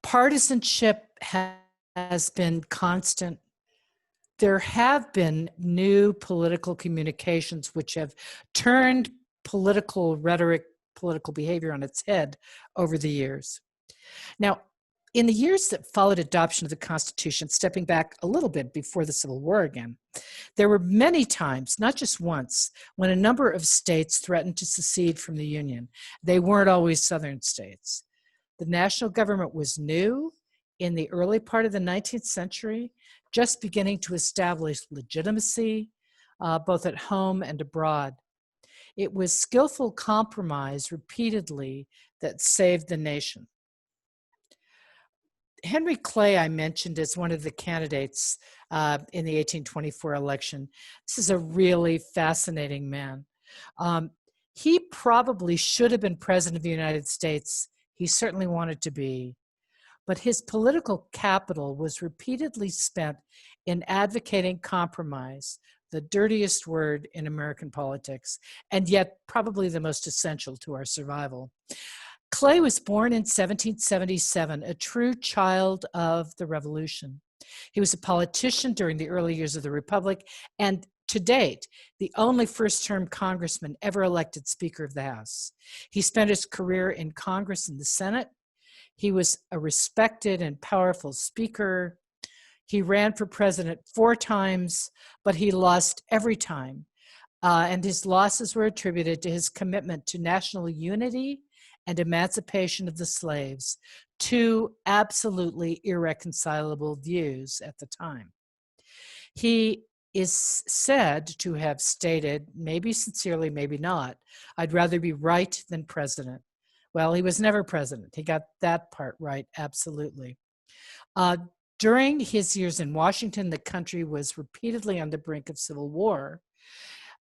Partisanship has been constant. There have been new political communications which have turned political rhetoric, political behavior on its head over the years. Now, in the years that followed adoption of the Constitution, stepping back a little bit before the Civil War again, there were many times, not just once, when a number of states threatened to secede from the Union. They weren't always Southern states. The national government was new in the early part of the 19th century, just beginning to establish legitimacy, both at home and abroad. It was skillful compromise repeatedly that saved the nation. Henry Clay, I mentioned as one of the candidates in the 1824 election. This is a really fascinating man. He probably should have been president of the United States. He certainly wanted to be. But his political capital was repeatedly spent in advocating compromise, the dirtiest word in American politics, and yet probably the most essential to our survival. Clay was born in 1777, a true child of the Revolution. He was a politician during the early years of the Republic, and to date, the only first-term congressman ever elected Speaker of the House. He spent his career in Congress and the Senate. He was a respected and powerful speaker. He ran for president 4 times, but he lost every time. And his losses were attributed to his commitment to national unity and emancipation of the slaves, 2 absolutely irreconcilable views at the time. He is said to have stated, maybe sincerely, maybe not, "I'd rather be right than president." Well, he was never president. He got that part right, absolutely. During his years in Washington, the country was repeatedly on the brink of civil war.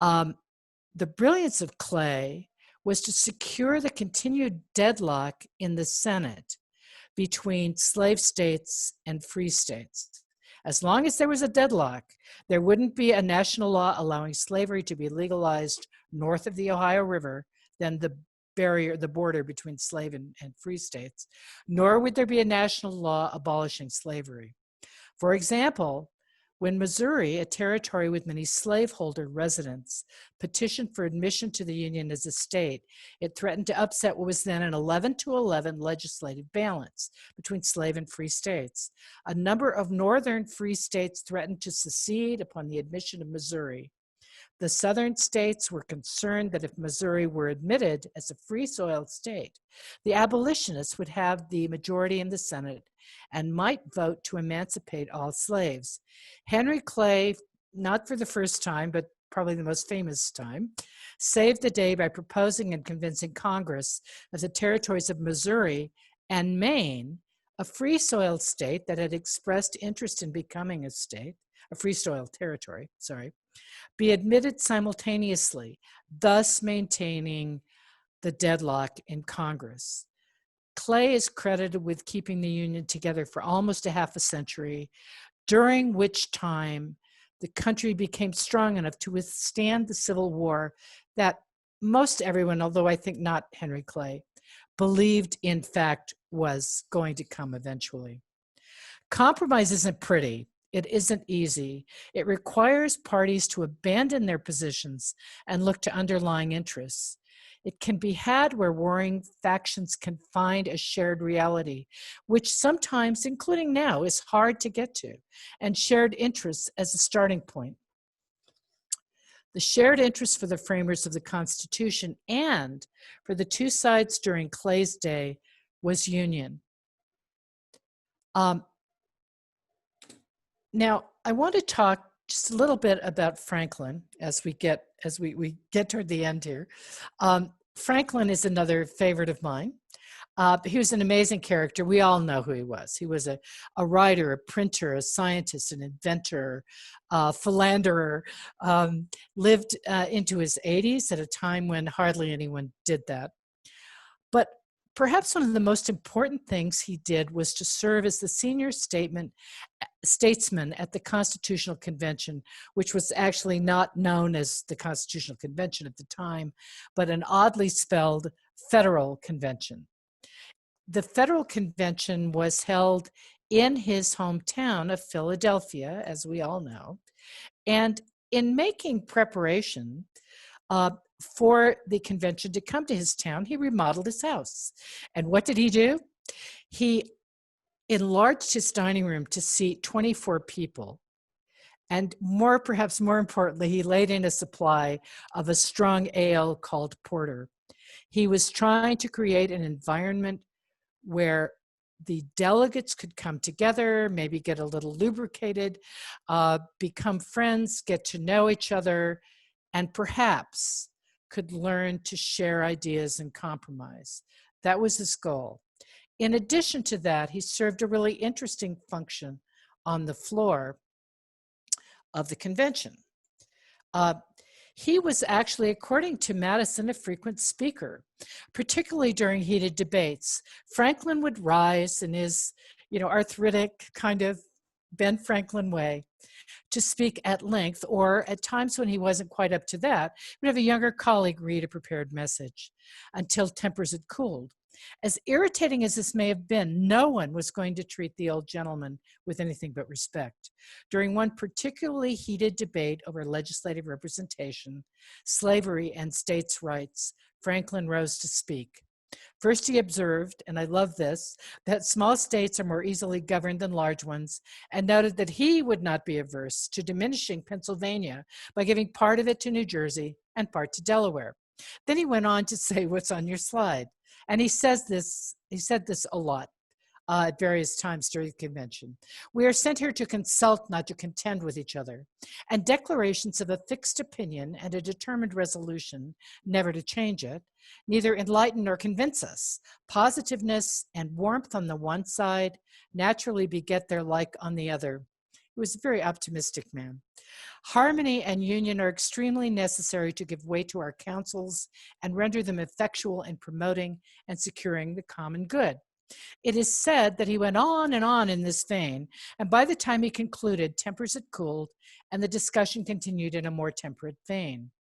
The brilliance of Clay was to secure the continued deadlock in the Senate between slave states and free states. As long as there was a deadlock, there wouldn't be a national law allowing slavery to be legalized north of the Ohio River, then the border between slave and free states, nor would there be a national law abolishing slavery. For example, when Missouri, a territory with many slaveholder residents, petitioned for admission to the Union as a state, it threatened to upset what was then an 11-11 legislative balance between slave and free states. A number of northern free states threatened to secede upon the admission of Missouri. The southern states were concerned that if Missouri were admitted as a free soil state, the abolitionists would have the majority in the Senate and might vote to emancipate all slaves. Henry Clay, not for the first time, but probably the most famous time, saved the day by proposing and convincing Congress that the territories of Missouri and Maine, a free soil state that had expressed interest in becoming a state, a free soil territory, be admitted simultaneously, thus maintaining the deadlock in Congress. Clay is credited with keeping the Union together for almost a half a century, during which time the country became strong enough to withstand the Civil War that most everyone, although I think not Henry Clay, believed in fact was going to come eventually. Compromise isn't pretty. It isn't easy. It requires parties to abandon their positions and look to underlying interests. It can be had where warring factions can find a shared reality, which sometimes, including now, is hard to get to, and shared interests as a starting point. The shared interest for the framers of the Constitution and for the 2 sides during Clay's day was union. Now, I want to talk just a little bit about Franklin as we get toward the end here. Franklin is another favorite of mine. He was an amazing character. We all know who he was. He was a writer, a printer, a scientist, an inventor, philanderer, lived into his 80s at a time when hardly anyone did that. But perhaps one of the most important things he did was to serve as the senior statesman at the Constitutional Convention, which was actually not known as the Constitutional Convention at the time, but an oddly spelled Federal Convention. The Federal Convention was held in his hometown of Philadelphia, as we all know, and in making preparation for the convention to come to his town, he remodeled his house. And what did he do? He enlarged his dining room to seat 24 people. And perhaps more importantly, he laid in a supply of a strong ale called porter. He was trying to create an environment where the delegates could come together, maybe get a little lubricated, become friends, get to know each other, and perhaps could learn to share ideas and compromise. That was his goal. In addition to that, he served a really interesting function on the floor of the convention. He was actually, according to Madison, a frequent speaker, particularly during heated debates. Franklin would rise in his, arthritic kind of Ben Franklin way to speak at length, or at times when he wasn't quite up to that, he would have a younger colleague read a prepared message until tempers had cooled. As irritating as this may have been, no one was going to treat the old gentleman with anything but respect. During one particularly heated debate over legislative representation, slavery, and states' rights, Franklin rose to speak. First, he observed, and I love this, that small states are more easily governed than large ones, and noted that he would not be averse to diminishing Pennsylvania by giving part of it to New Jersey and part to Delaware. Then he went on to say what's on your slide. And he said this a lot at various times during the convention. We are sent here to consult, not to contend with each other. And declarations of a fixed opinion and a determined resolution, never to change it, neither enlighten nor convince us. Positiveness and warmth on the one side naturally beget their like on the other. He was a very optimistic man. Harmony and union are extremely necessary to give weight to our counsels and render them effectual in promoting and securing the common good. It is said that he went on and on in this vein, and by the time he concluded, tempers had cooled, and the discussion continued in a more temperate vein.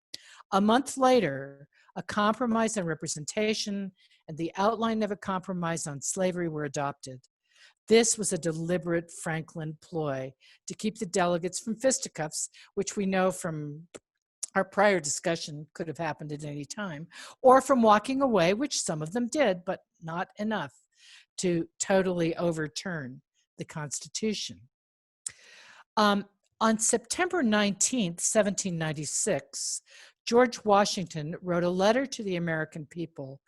A month later, a compromise on representation and the outline of a compromise on slavery were adopted. This was a deliberate Franklin ploy to keep the delegates from fisticuffs, which we know from our prior discussion could have happened at any time, or from walking away, which some of them did, but not enough to totally overturn the Constitution. On September 19th, 1796, George Washington wrote a letter to the American people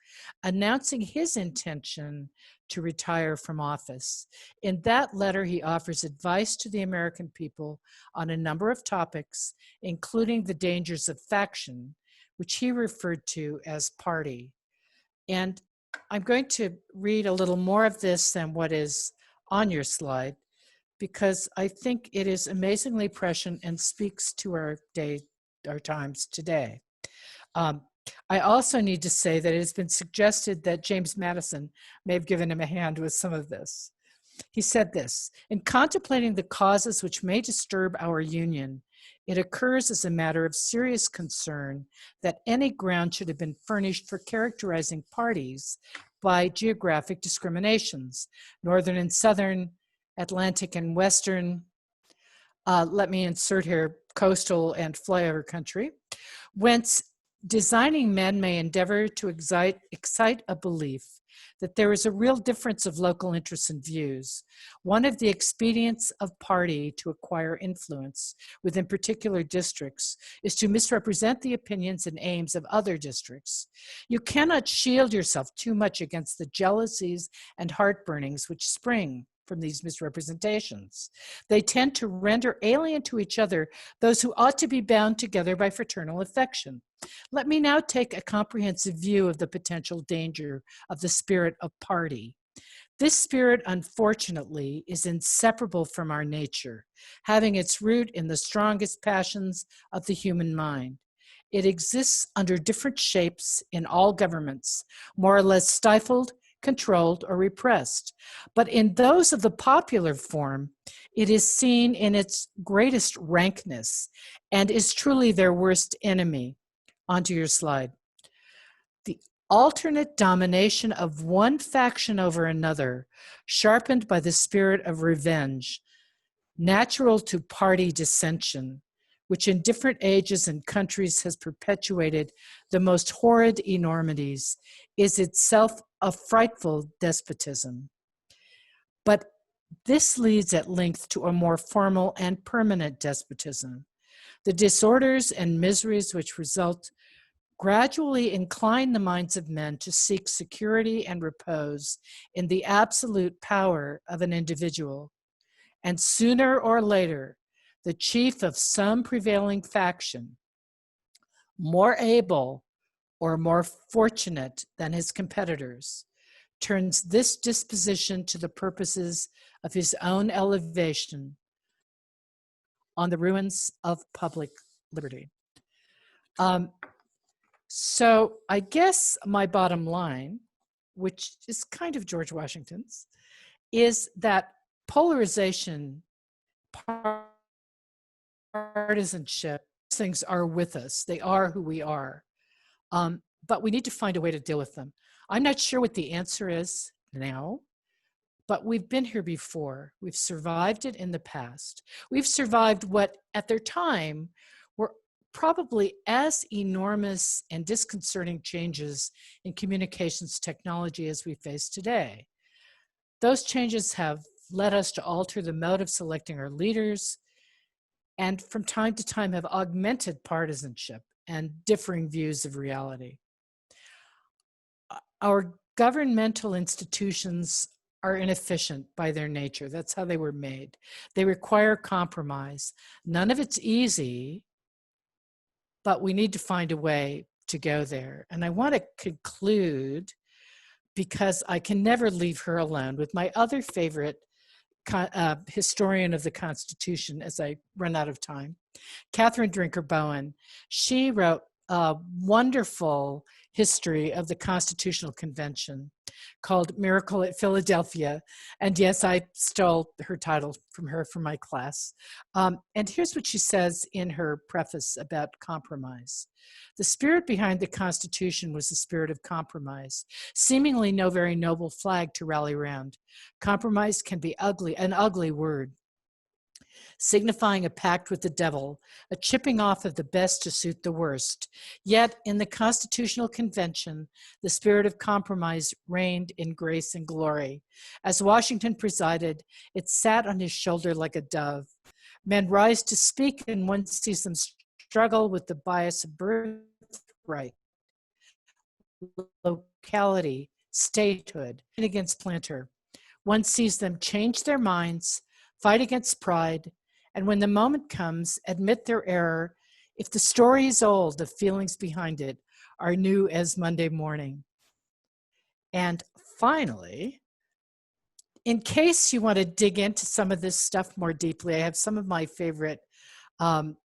announcing his intention to retire from office. In that letter, he offers advice to the American people on a number of topics, including the dangers of faction, which he referred to as party. And I'm going to read a little more of this than what is on your slide, because I think it is amazingly prescient and speaks to our times today. I also need to say that it has been suggested that James Madison may have given him a hand with some of this. He said this: in contemplating the causes which may disturb our union, it occurs as a matter of serious concern that any ground should have been furnished for characterizing parties by geographic discriminations, northern and southern, Atlantic and western, let me insert here, coastal and flyover country, whence designing men may endeavor to excite a belief that there is a real difference of local interests and views. One of the expedients of party to acquire influence within particular districts is to misrepresent the opinions and aims of other districts. You cannot shield yourself too much against the jealousies and heartburnings which spring from these misrepresentations. They tend to render alien to each other those who ought to be bound together by fraternal affection. Let me now take a comprehensive view of the potential danger of the spirit of party. This spirit, unfortunately, is inseparable from our nature, having its root in the strongest passions of the human mind. It exists under different shapes in all governments, more or less stifled, controlled, or repressed. But in those of the popular form, it is seen in its greatest rankness and is truly their worst enemy. Onto your slide. The alternate domination of one faction over another, sharpened by the spirit of revenge, natural to party dissension, which in different ages and countries has perpetuated the most horrid enormities, is itself a frightful despotism. But this leads at length to a more formal and permanent despotism. The disorders and miseries which result gradually incline the minds of men to seek security and repose in the absolute power of an individual. And sooner or later, the chief of some prevailing faction, more able or more fortunate than his competitors, turns this disposition to the purposes of his own elevation on the ruins of public liberty. So I guess my bottom line, which is kind of George Washington's, is that polarization, partisanship, things are with us. They are who we are. But we need to find a way to deal with them. I'm not sure what the answer is now, but we've been here before. We've survived it in the past. We've survived what at their time were probably as enormous and disconcerting changes in communications technology as we face today. Those changes have led us to alter the mode of selecting our leaders, and from time to time have augmented partisanship and differing views of reality. Our governmental institutions are inefficient by their nature. That's how they were made. They require compromise. None of it's easy, but we need to find a way to go there. And I want to conclude, because I can never leave her alone, with my other favorite historian of the Constitution as I run out of time, Catherine Drinker Bowen. She wrote a wonderful history of the Constitutional Convention called Miracle at Philadelphia. And yes, I stole her title from her from my class. And here's what she says in her preface about compromise. The spirit behind the Constitution was the spirit of compromise, seemingly no very noble flag to rally around. Compromise can be ugly, an ugly word, signifying a pact with the devil, a chipping off of the best to suit the worst. Yet in the Constitutional Convention, the spirit of compromise reigned in grace and glory. As Washington presided, it sat on his shoulder like a dove. Men rise to speak, and one sees them struggle with the bias of birthright, locality, statehood, and against planter. One sees them change their minds, fight against pride, and when the moment comes, admit their error. If the story is old, the feelings behind it are new as Monday morning. And finally, in case you want to dig into some of this stuff more deeply, I have some of my favorite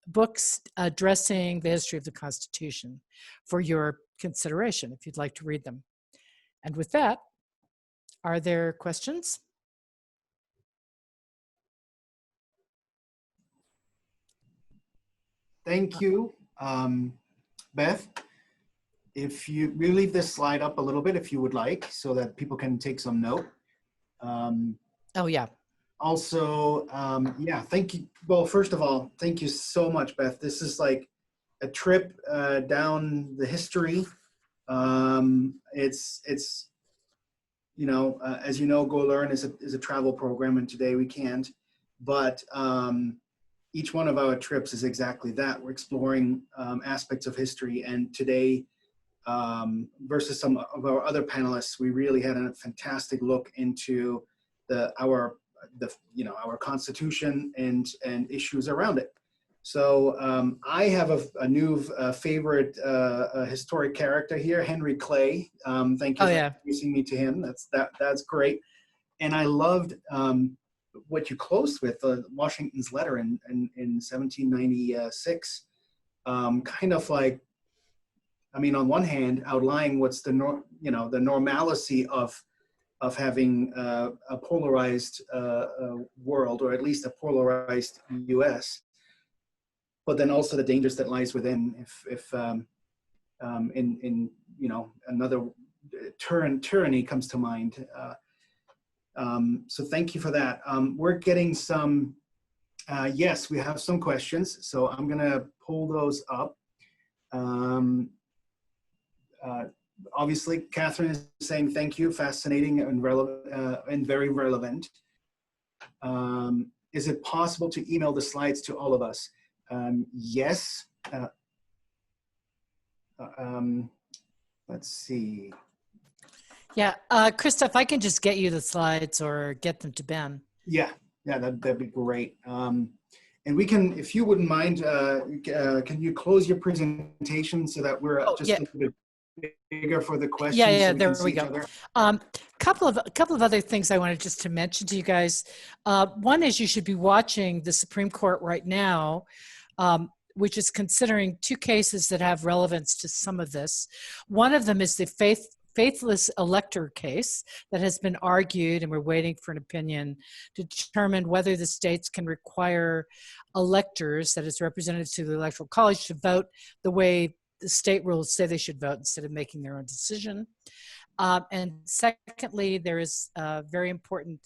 books addressing the history of the Constitution for your consideration, if you'd like to read them. And with that, are there questions? Thank you, Beth. If you leave this slide up a little bit, if you would like, so that people can take some note. Oh, yeah. Also, yeah, thank you. Well, first of all, thank you so much, Beth. This is like a trip down the history. It's you know, as you know, Go Learn is a travel program, and today we can't. But each one of our trips is exactly that. We're exploring aspects of history, and today, versus some of our other panelists, we really had a fantastic look into our Constitution and issues around it. So I have a new favorite historic character here, Henry Clay. Thank you for introducing me to him. That's great. And I loved what you closed with, Washington's letter in 1796. Kind of like, I mean, on one hand, outlining what's the normalcy of having a polarized world, or at least a polarized U.S., but then also the dangers that lies within if another tyranny comes to mind. So thank you for that. We're getting some, yes, we have some questions, so I'm gonna pull those up. Obviously, Catherine is saying thank you, fascinating and relevant, and very relevant. Is it possible to email the slides to all of us? Yes. Let's see. Yeah, Krista, if I can just get you the slides or get them to Ben. Yeah, that'd be great. And we can, if you wouldn't mind, can you close your presentation so that we're a little bit bigger for the questions? Yeah, so there we go. Couple of other things I wanted just to mention to you guys. One is you should be watching the Supreme Court right now, which is considering two cases that have relevance to some of this. One of them is the faithless elector case that has been argued, and we're waiting for an opinion to determine whether the states can require electors, that is representatives to the Electoral College, to vote the way the state rules say they should vote instead of making their own decision. And secondly, there is a very important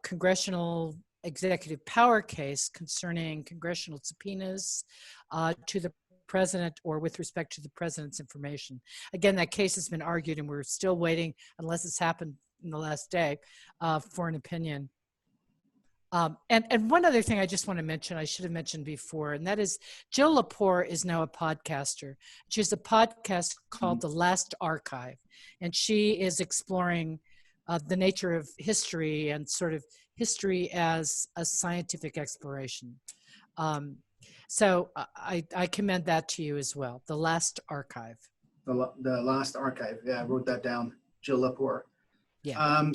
congressional executive power case concerning congressional subpoenas to the president or with respect to the president's information. Again, that case has been argued and we're still waiting, unless it's happened in the last day, for an opinion. And one other thing I just want to mention, I should have mentioned before, and that is Jill Lepore is now a podcaster. She has a podcast called The Last Archive, and she is exploring the nature of history and sort of history as a scientific exploration. So I commend that to you as well, The Last Archive. The Last Archive, yeah, I wrote that down, Jill Lepore. Yeah.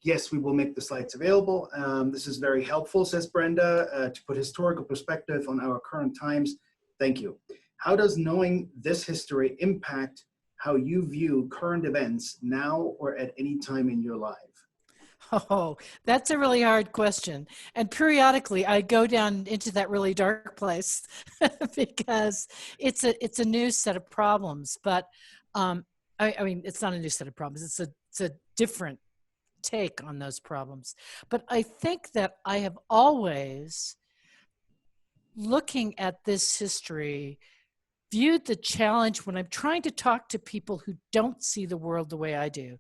Yes, we will make the slides available. This is very helpful, says Brenda, to put historical perspective on our current times. Thank you. How does knowing this history impact how you view current events now or at any time in your life? Oh, that's a really hard question. And periodically I go down into that really dark place because it's a new set of problems. But I mean, it's not a new set of problems. It's a different take on those problems. But I think that I have always, looking at this history, viewed the challenge when I'm trying to talk to people who don't see the world the way I do,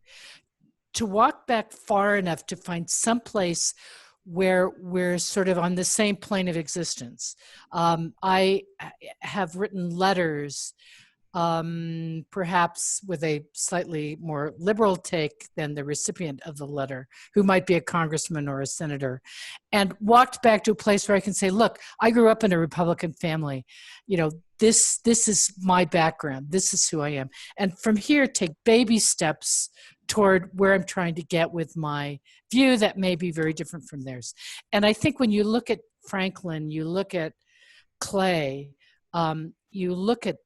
to walk back far enough to find some place where we're sort of on the same plane of existence. I have written letters, perhaps with a slightly more liberal take than the recipient of the letter, who might be a congressman or a senator, and walked back to a place where I can say, look, I grew up in a Republican family. You know, this is my background. This is who I am. And from here, take baby steps toward where I'm trying to get with my view that may be very different from theirs. And I think when you look at Franklin, you look at Clay, you look at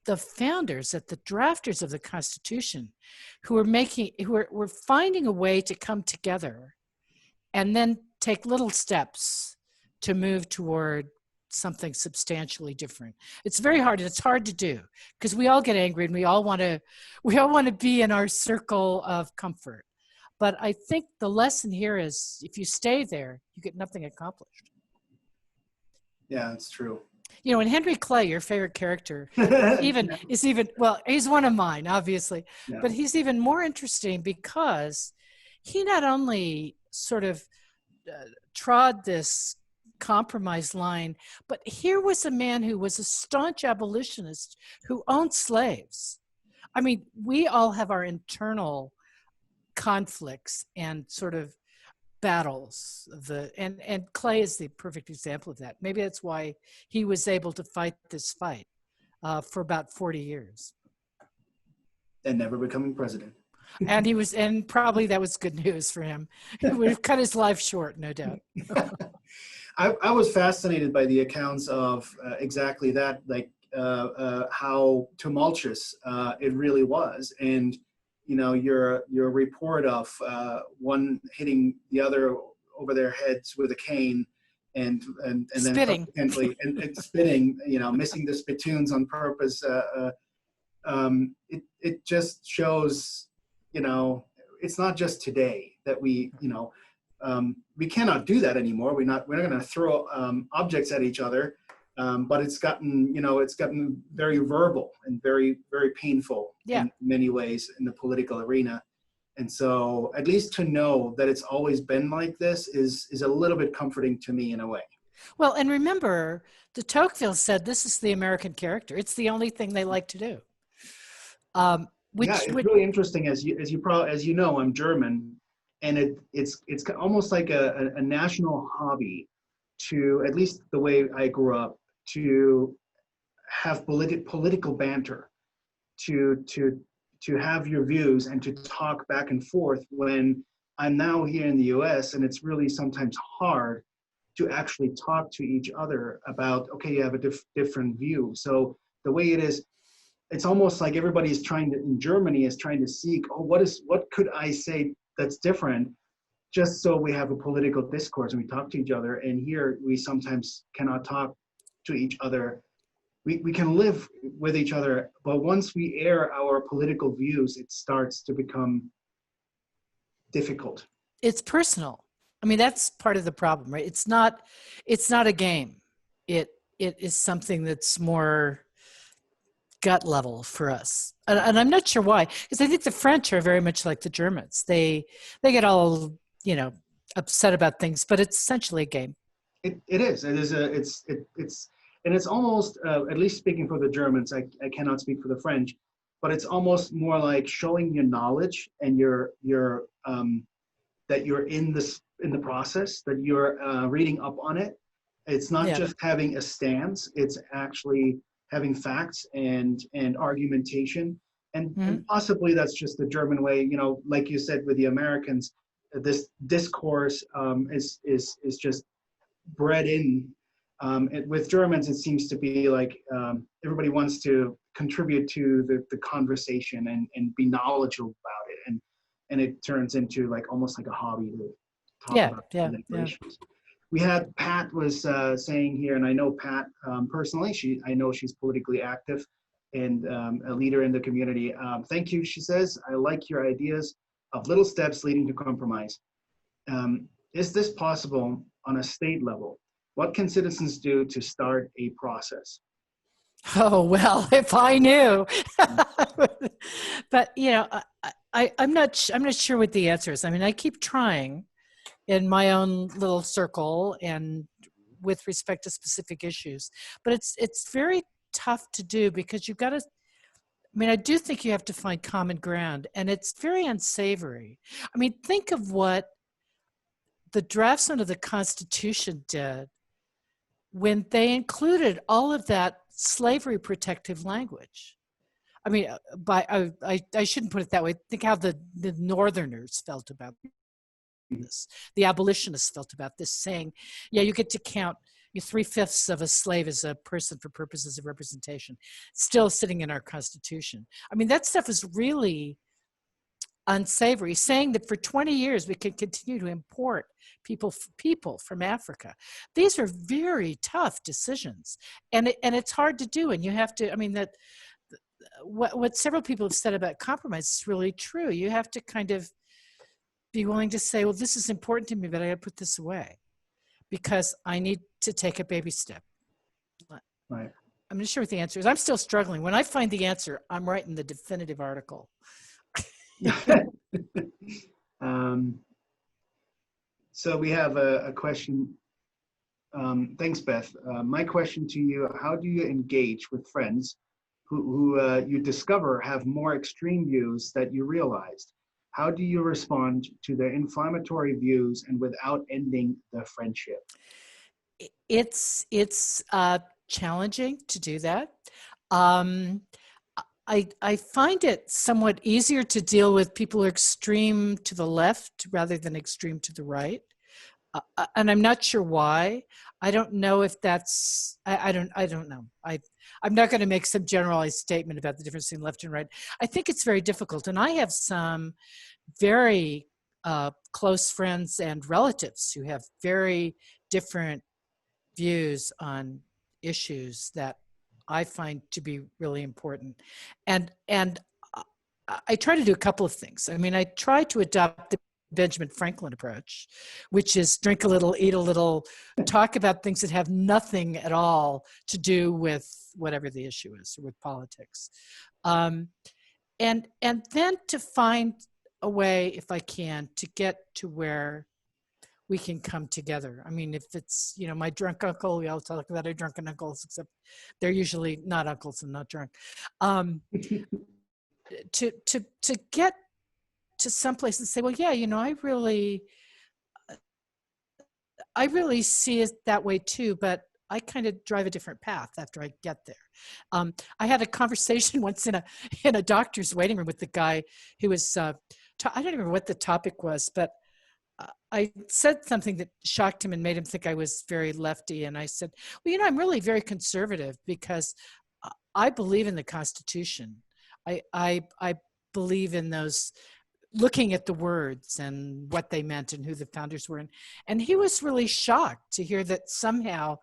the founders, at the drafters of the Constitution, who were finding a way to come together and then take little steps to move toward something substantially different. It's very hard. It's hard to do because we all get angry and we all want to be in our circle of comfort. But I think the lesson here is if you stay there, you get nothing accomplished. Yeah, that's true. You know, and Henry Clay, your favorite character, is even, well, he's one of mine, obviously, but he's even more interesting because he not only sort of trod this compromise line, but here was a man who was a staunch abolitionist who owned slaves. I mean, we all have our internal conflicts and sort of battles and Clay is the perfect example of that. Maybe that's why he was able to fight this fight for about 40 years and never becoming president. And probably that was good news for him. It would have cut his life short, no doubt. I was fascinated by the accounts of exactly that, like how tumultuous it really was. And you know, your report of one hitting the other over their heads with a cane, and then subsequently and spitting, you know, missing the spittoons on purpose. It just shows, you know, it's not just today that we, you know, we cannot do that anymore. We're not going to throw objects at each other. But it's gotten very verbal and very, very painful in many ways in the political arena. And so at least to know that it's always been like this is a little bit comforting to me in a way. Well, and remember, de Tocqueville said this is the American character. It's the only thing they like to do. It's really interesting. As you know, I'm German, and it's almost like a national hobby to, at least the way I grew up, to have political banter, to have your views and to talk back and forth when I'm now here in the US, and it's really sometimes hard to actually talk to each other about, okay, you have a different view. So the way it is, it's almost like everybody is in Germany is trying to seek, what could I say that's different, just so we have a political discourse and we talk to each other. And here we sometimes cannot talk to each other we can live with each other, but once we air our political views, it starts to become difficult. It's personal. I mean, that's part of the problem, right? It's not a game. It is something that's more gut level for us. And I'm not sure why, because I think the French are very much like the Germans. They get all, upset about things, but it's essentially a game. It is. It is it's and it's almost at least speaking for the Germans. I cannot speak for the French, but it's almost more like showing your knowledge and your that you're in the process, that you're reading up on it. It's not Yeah. just having a stance; it's actually having facts and argumentation. And Mhm. possibly that's just the German way. Like you said with the Americans, this discourse is just bred in. With Germans, it seems to be like everybody wants to contribute to the conversation and be knowledgeable about it, and it turns into like almost like a hobby to talk Yeah, about yeah, political yeah. issues. We had Pat was saying here, and I know Pat personally. I know she's politically active and a leader in the community. Thank you, she says. I like your ideas of little steps leading to compromise. Is this possible on a state level? What can citizens do to start a process? Oh, well, if I knew. But I'm not sure what the answer is. I mean, I keep trying in my own little circle and with respect to specific issues, but it's very tough to do because you've got to. I mean, I do think you have to find common ground, and it's very unsavory. I mean, think of what the draftsmen of the Constitution did when they included all of that slavery protective language. I mean, I shouldn't put it that way. Think how the Northerners felt about this. The abolitionists felt about this, saying, yeah, you get to count your 3/5 of a slave as a person for purposes of representation, still sitting in our Constitution. I mean, that stuff is really unsavory, saying that for 20 years we can continue to import people from Africa. These are very tough decisions, and it's hard to do. And you have to. I mean, that what several people have said about compromise is really true. You have to kind of be willing to say, well, this is important to me, but I got to put this away because I need to take a baby step. Right. I'm not sure what the answer is. I'm still struggling. When I find the answer, I'm writing the definitive article. um, so we have a question. Thanks, Beth. My question to you: how do you engage with friends who you discover have more extreme views that you realized? How do you respond to their inflammatory views and without ending the friendship? It's challenging to do that. Um, I find it somewhat easier to deal with people who are extreme to the left rather than extreme to the right. And I'm not sure why. I don't know if that's. I don't know. I'm not going to make some generalized statement about the difference between left and right. I think it's very difficult, and I have some very close friends and relatives who have very different views on issues that I find to be really important. And I try to do a couple of things. I mean, I try to adopt the Benjamin Franklin approach, which is drink a little, eat a little, talk about things that have nothing at all to do with whatever the issue is, or with politics. Um, and then to find a way, if I can, to get to where we can come together. I mean, if it's, my drunk uncle, we all talk about our drunken uncles, except they're usually not uncles and not drunk. To get to someplace and say, well, yeah, I really see it that way too, but I kind of drive a different path after I get there. I had a conversation once in a doctor's waiting room with the guy who was, I don't even remember what the topic was, but I said something that shocked him and made him think I was very lefty. And I said, well, I'm really very conservative because I believe in the Constitution. I believe in those, looking at the words and what they meant and who the founders were. And he was really shocked to hear that somehow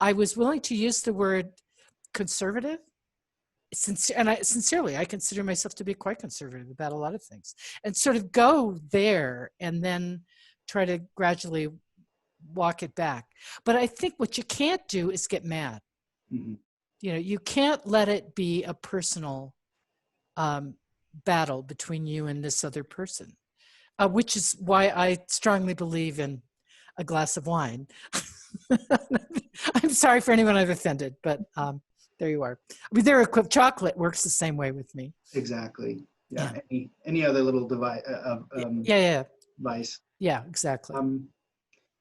I was willing to use the word conservative. And sincerely, I consider myself to be quite conservative about a lot of things, and sort of go there and then try to gradually walk it back. But I think what you can't do is get mad. Mm-hmm. You know, you can't let it be a personal battle between you and this other person, which is why I strongly believe in a glass of wine. I'm sorry for anyone I've offended, but there you are. I mean, chocolate works the same way with me. Exactly. Yeah. Any other little device? Vice. Yeah, exactly.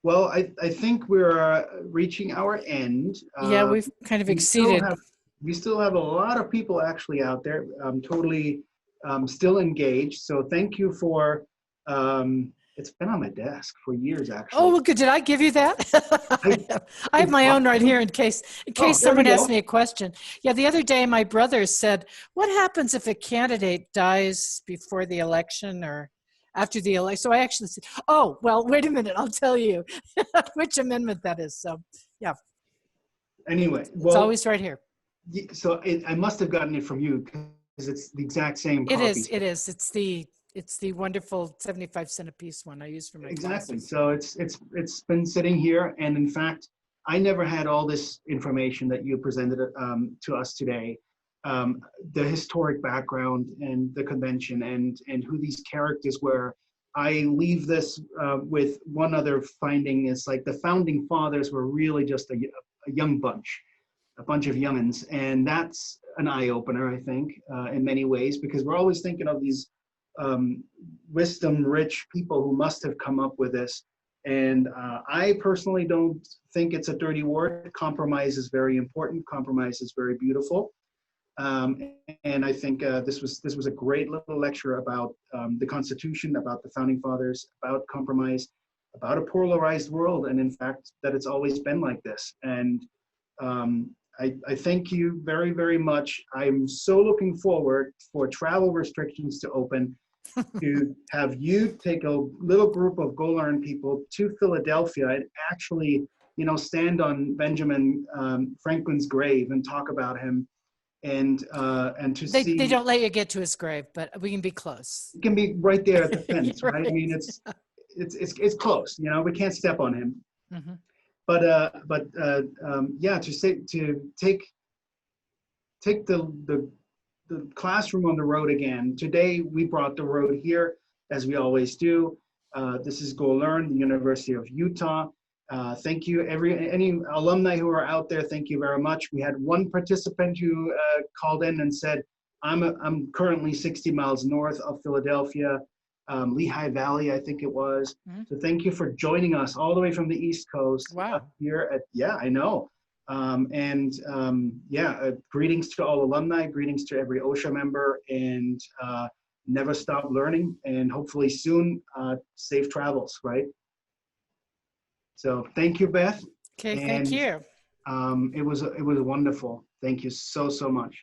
Well, I think we're reaching our end. Yeah, we've kind of exceeded. We still have a lot of people actually out there, totally still engaged. So thank you for. It's been on my desk for years, actually. Oh, good. Did I give you that? I have my own right here in case someone asks me a question. Yeah, the other day my brother said, "What happens if a candidate dies before the election or after the election?" So I actually said, "Oh, well, wait a minute. I'll tell you which amendment that is." So, yeah. Anyway, it's always right here. So I must have gotten it from you because it's the exact same copy. It is. It's the wonderful 75-cent a piece one I use for my classes. So it's been sitting here, and in fact, I never had all this information that you presented to us today, the historic background and the convention and who these characters were. I leave this with one other finding: is like the founding fathers were really just a young bunch. A bunch of youngins, and that's an eye-opener, I think, in many ways, because we're always thinking of these wisdom-rich people who must have come up with this. And I personally don't think it's a dirty word. Compromise is very important. Compromise is very beautiful. And I think this was a great little lecture about the Constitution, about the founding fathers, about compromise, about a polarized world, and in fact that it's always been like this. And I thank you very, very much. I'm so looking forward for travel restrictions to open, to have you take a little group of Go Learn people to Philadelphia and actually, stand on Benjamin Franklin's grave and talk about him, and to see. They don't let you get to his grave, but we can be close. It can be right there at the fence, right. right? I mean, it's close. We can't step on him. Mm-hmm. But yeah, to take the classroom on the road again. Today we brought the road here, as we always do. This is Go Learn, the University of Utah. Thank you, any alumni who are out there. Thank you very much. We had one participant who called in and said, "I'm currently 60 miles north of Philadelphia." Lehigh Valley, I think it was. Mm-hmm. So thank you for joining us all the way from the East Coast. Wow. Here at, yeah, I know. Greetings to all alumni, greetings to every OSHA member, and never stop learning, and hopefully soon, safe travels, right? So thank you, Beth. Okay, thank you. It was wonderful. Thank you so much.